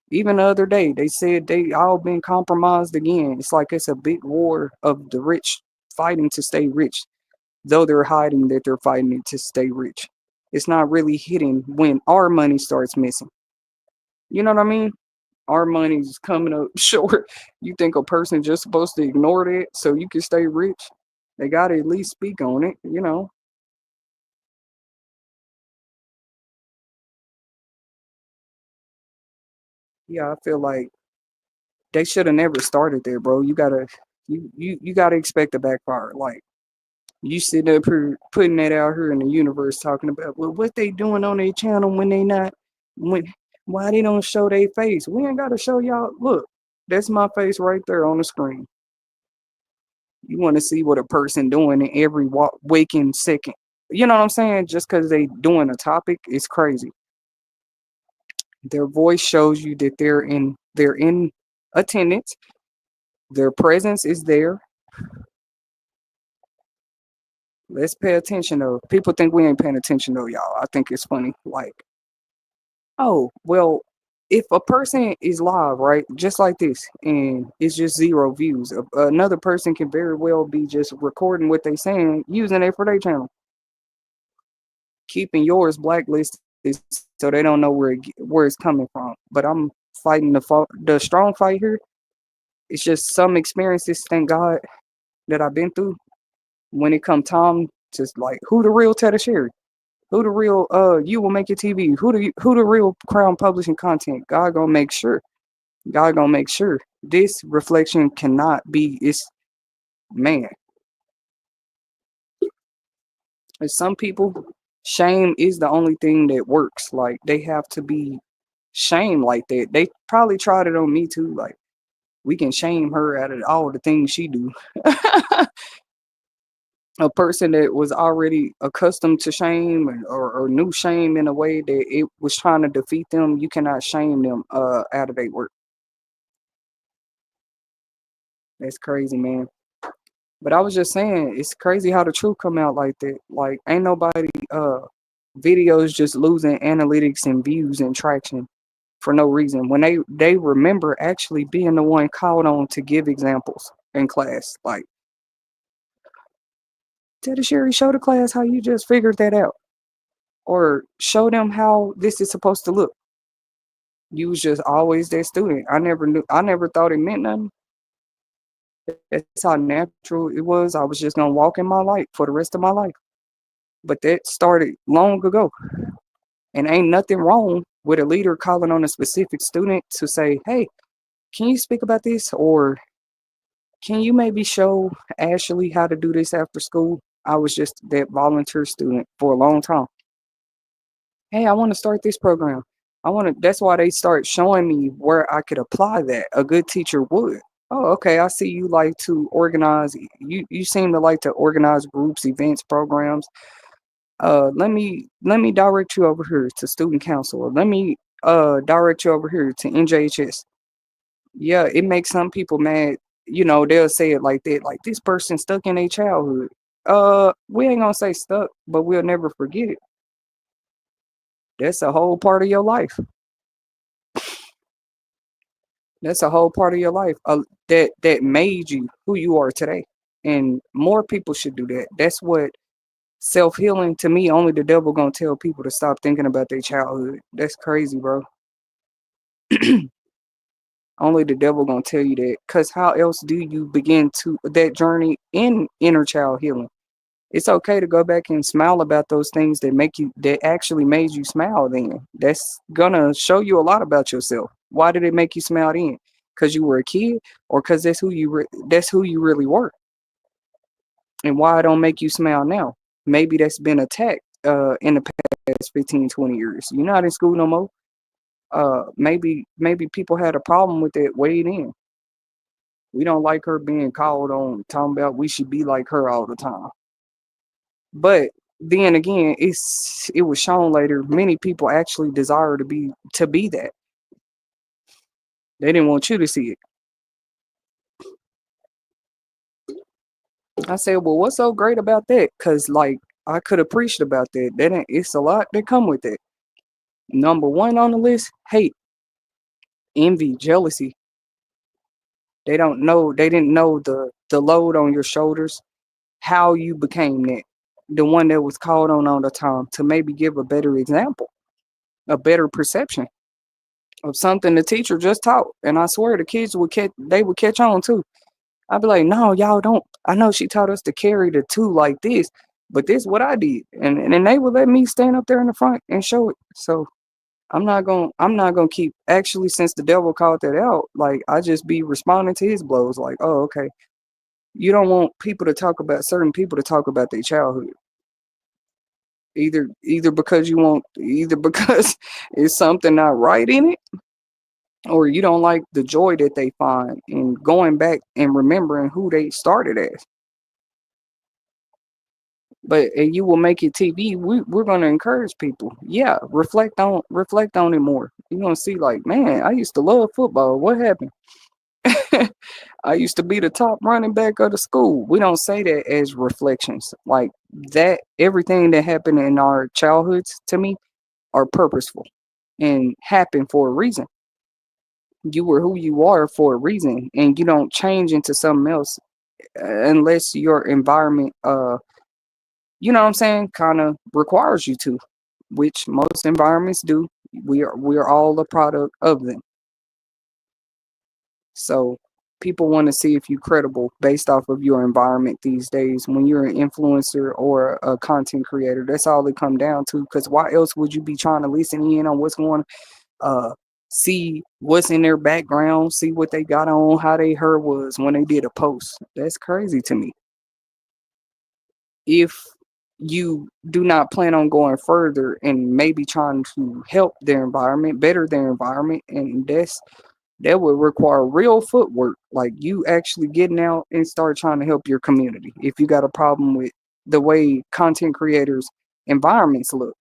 Even the other day, they said they all been compromised again. It's like it's a big war of the rich fighting to stay rich, though they're hiding that they're fighting it to stay rich. It's not really hidden when our money starts missing. You know what I mean? Our money's coming up short. You think a person just supposed to ignore that so you can stay rich? They gotta at least speak on it. Yeah, I feel like they should have never started there, bro. You gotta expect a backfire. Like you sitting up here putting that out here in the universe talking about well what they doing on their channel when they not when why they don't show their face. We ain't gotta show y'all look, that's my face right there on the screen. You want to see what a person doing in every waking second. You know what I'm saying? Just because they doing a topic is crazy. Their voice shows you that they're in attendance. Their presence is there. Let's pay attention though. People think we ain't paying attention though, y'all. I think it's funny. Like, oh, well, if a person is live, right, just like this, and it's just zero views, another person can very well be just recording what they saying, using it for their channel, keeping yours blacklisted so they don't know where it's coming from. But I'm fighting the strong fight here. It's just some experiences, thank God, that I've been through. When it come time to like who the real Tetasheri, who the real you will make your TV, who the real Crown Publishing content. God gonna make sure. God gonna make sure this reflection cannot be. It's man. And some people, shame is the only thing that works. Like they have to be shamed like that. They probably tried it on me too. Like we can shame her out of all the things she do. A person that was already accustomed to shame or knew shame in a way that it was trying to defeat them, you cannot shame them out of their work. That's crazy, man. But I was just saying, it's crazy how the truth come out like that. Like ain't nobody videos just losing analytics and views and traction for no reason when they remember actually being the one called on to give examples in class. Like Tetasheri, show the class how you just figured that out, or show them how this is supposed to look. You was just always that student. I never thought it meant nothing. That's how natural it was. I was just gonna walk in my light for the rest of my life. But that started long ago. And ain't nothing wrong with a leader calling on a specific student to say, hey, can you speak about this? Or can you maybe show Ashley how to do this after school? I was just that volunteer student for a long time. Hey, I want to start this program. That's why they start showing me where I could apply that. A good teacher would. Oh, okay. I see you like to organize. You seem to like to organize groups, events, programs. Let me direct you over here to student council. Or let me direct you over here to NJHS. Yeah, it makes some people mad. They'll say it like that, like this person stuck in their childhood. We ain't gonna say stuck, but we'll never forget it. That's a whole part of your life. That's a whole part of your life that made you who you are today. And more people should do that. That's what self-healing, to me, only the devil gonna tell people to stop thinking about their childhood. That's crazy, bro. Only the devil gonna tell you that. Cause how else do you begin to that journey in inner child healing? It's okay to go back and smile about those things that actually made you smile then. That's gonna show you a lot about yourself. Why did it make you smile then? Because you were a kid, or because that's who you really were. And why it don't make you smile now? Maybe that's been attacked in the past 15, 20 years. You're not in school no more. Maybe people had a problem with it way in. We don't like her being called on, talking about we should be like her all the time. But then again, it was shown later many people actually desire to be that. They didn't want you to see it. I said, well, what's so great about that? Cause like I could have preached about that. It's a lot that come with it. Number one on the list, hate, envy, jealousy. They didn't know the load on your shoulders, how you became that. The one that was called on all the time to maybe give a better example, a better perception of something the teacher just taught. And I swear the kids would catch on too. I'd be like, no, y'all don't. I know she taught us to carry the two like this, but this is what I did. And then they would let me stand up there in the front and show it. So I'm not gonna keep actually, since the devil called that out, like I just be responding to his blows, like, oh, okay. You don't want certain people to talk about their childhood. Either because it's something not right in it, or you don't like the joy that they find in going back and remembering who they started as. But and you will make it TV. We're gonna encourage people. Yeah, reflect on it more. You're gonna see like, man, I used to love football. What happened? I used to be the top running back of the school. We don't say that as reflections. Like that, everything that happened in our childhoods to me are purposeful and happen for a reason. You were who you are for a reason, and you don't change into something else unless your environment, you know what I'm saying, kind of requires you to, which most environments do. We are all a product of them. So people want to see if you're credible based off of your environment these days. When you're an influencer or a content creator, that's all it come down to. Because why else would you be trying to listen in on what's going, see what's in their background, see what they got on, how they hair was when they did a post? That's crazy to me. If you do not plan on going further and maybe trying to help their environment, better their environment, and that would require real footwork, like you actually getting out and start trying to help your community. If you got a problem with the way content creators' environments look,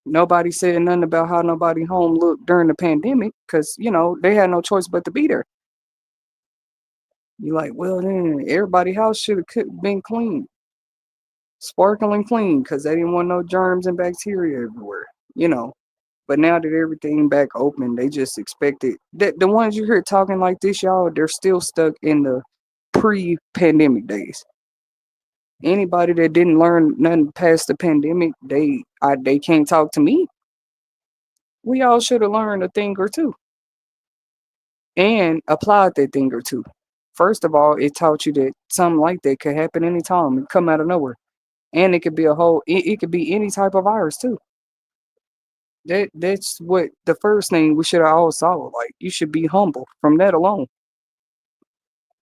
nobody said nothing about how nobody home looked during the pandemic because they had no choice but to be there. You're like, well, then everybody house should have been clean, sparkling clean, because they didn't want no germs and bacteria everywhere. You know, But now that everything back open, they just expect it. The ones you hear talking like this, y'all, they're still stuck in the pre-pandemic days. Anybody that didn't learn nothing past the pandemic, they can't talk to me. We all should have learned a thing or two and applied that thing or two. First of all, it taught you that something like that could happen anytime and come out of nowhere. And it could be it could be any type of virus too. That's what the first thing we should have all saw. Like you should be humble from that alone.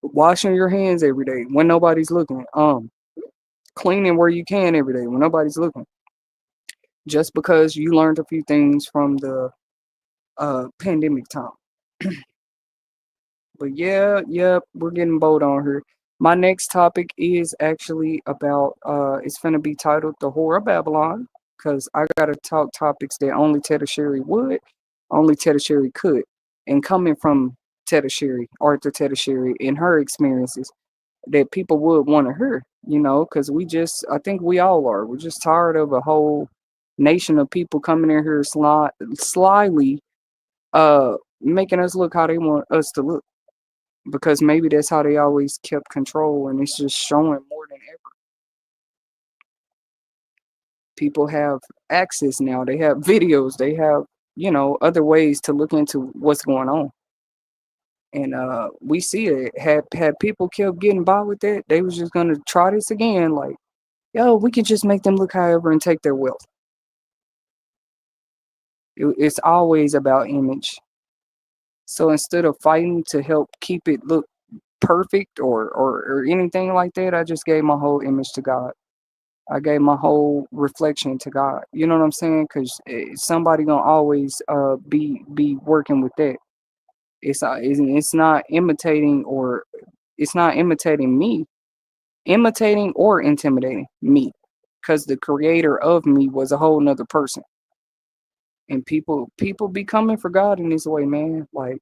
Washing your hands every day when nobody's looking. Cleaning where you can every day when nobody's looking. Just because you learned a few things from the pandemic time. But yeah, we're getting bold on here. My next topic is actually about it's gonna be titled The Whore of Babylon, because I gotta talk topics that only Tetasheri would, only Tetasheri could. And coming from Tetasheri, Arthur Tetasheri, and her experiences that people would want to hear, because I think we all are. We're just tired of a whole nation of people coming in here slyly making us look how they want us to look, because maybe that's how they always kept control, and it's just showing more than ever. People have access now. They have videos. They have, other ways to look into what's going on. And we see it. Had people kept getting by with that, they was just gonna try this again. Like, yo, we can just make them look however and take their wealth. It's always about image. So instead of fighting to help keep it look perfect or anything like that, I just gave my whole image to God. I gave my whole reflection to God. You know what I'm saying? Because somebody gonna always be working with that. It's not imitating, or it's not imitating me, imitating or intimidating me, because the creator of me was a whole nother person. And people be coming for God in this way, man. Like,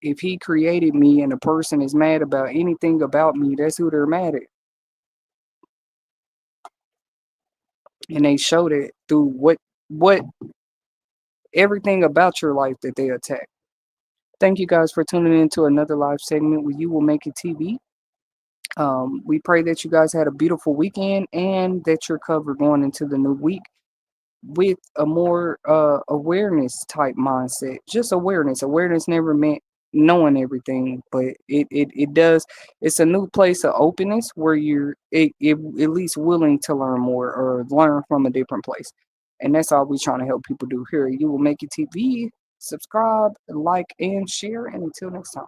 if he created me and a person is mad about anything about me, that's who they're mad at. And they showed it through what everything about your life that they attack. Thank you guys for tuning in to another live segment with You Will Make It TV. We pray that you guys had a beautiful weekend and that you're covered going into the new week with a more awareness type mindset. Just awareness. Awareness never meant knowing everything, but it does. It's a new place of openness where at least willing to learn more or learn from a different place. And that's all we're trying to help people do here. You Will Make It TV. Subscribe, like, and share. And until next time.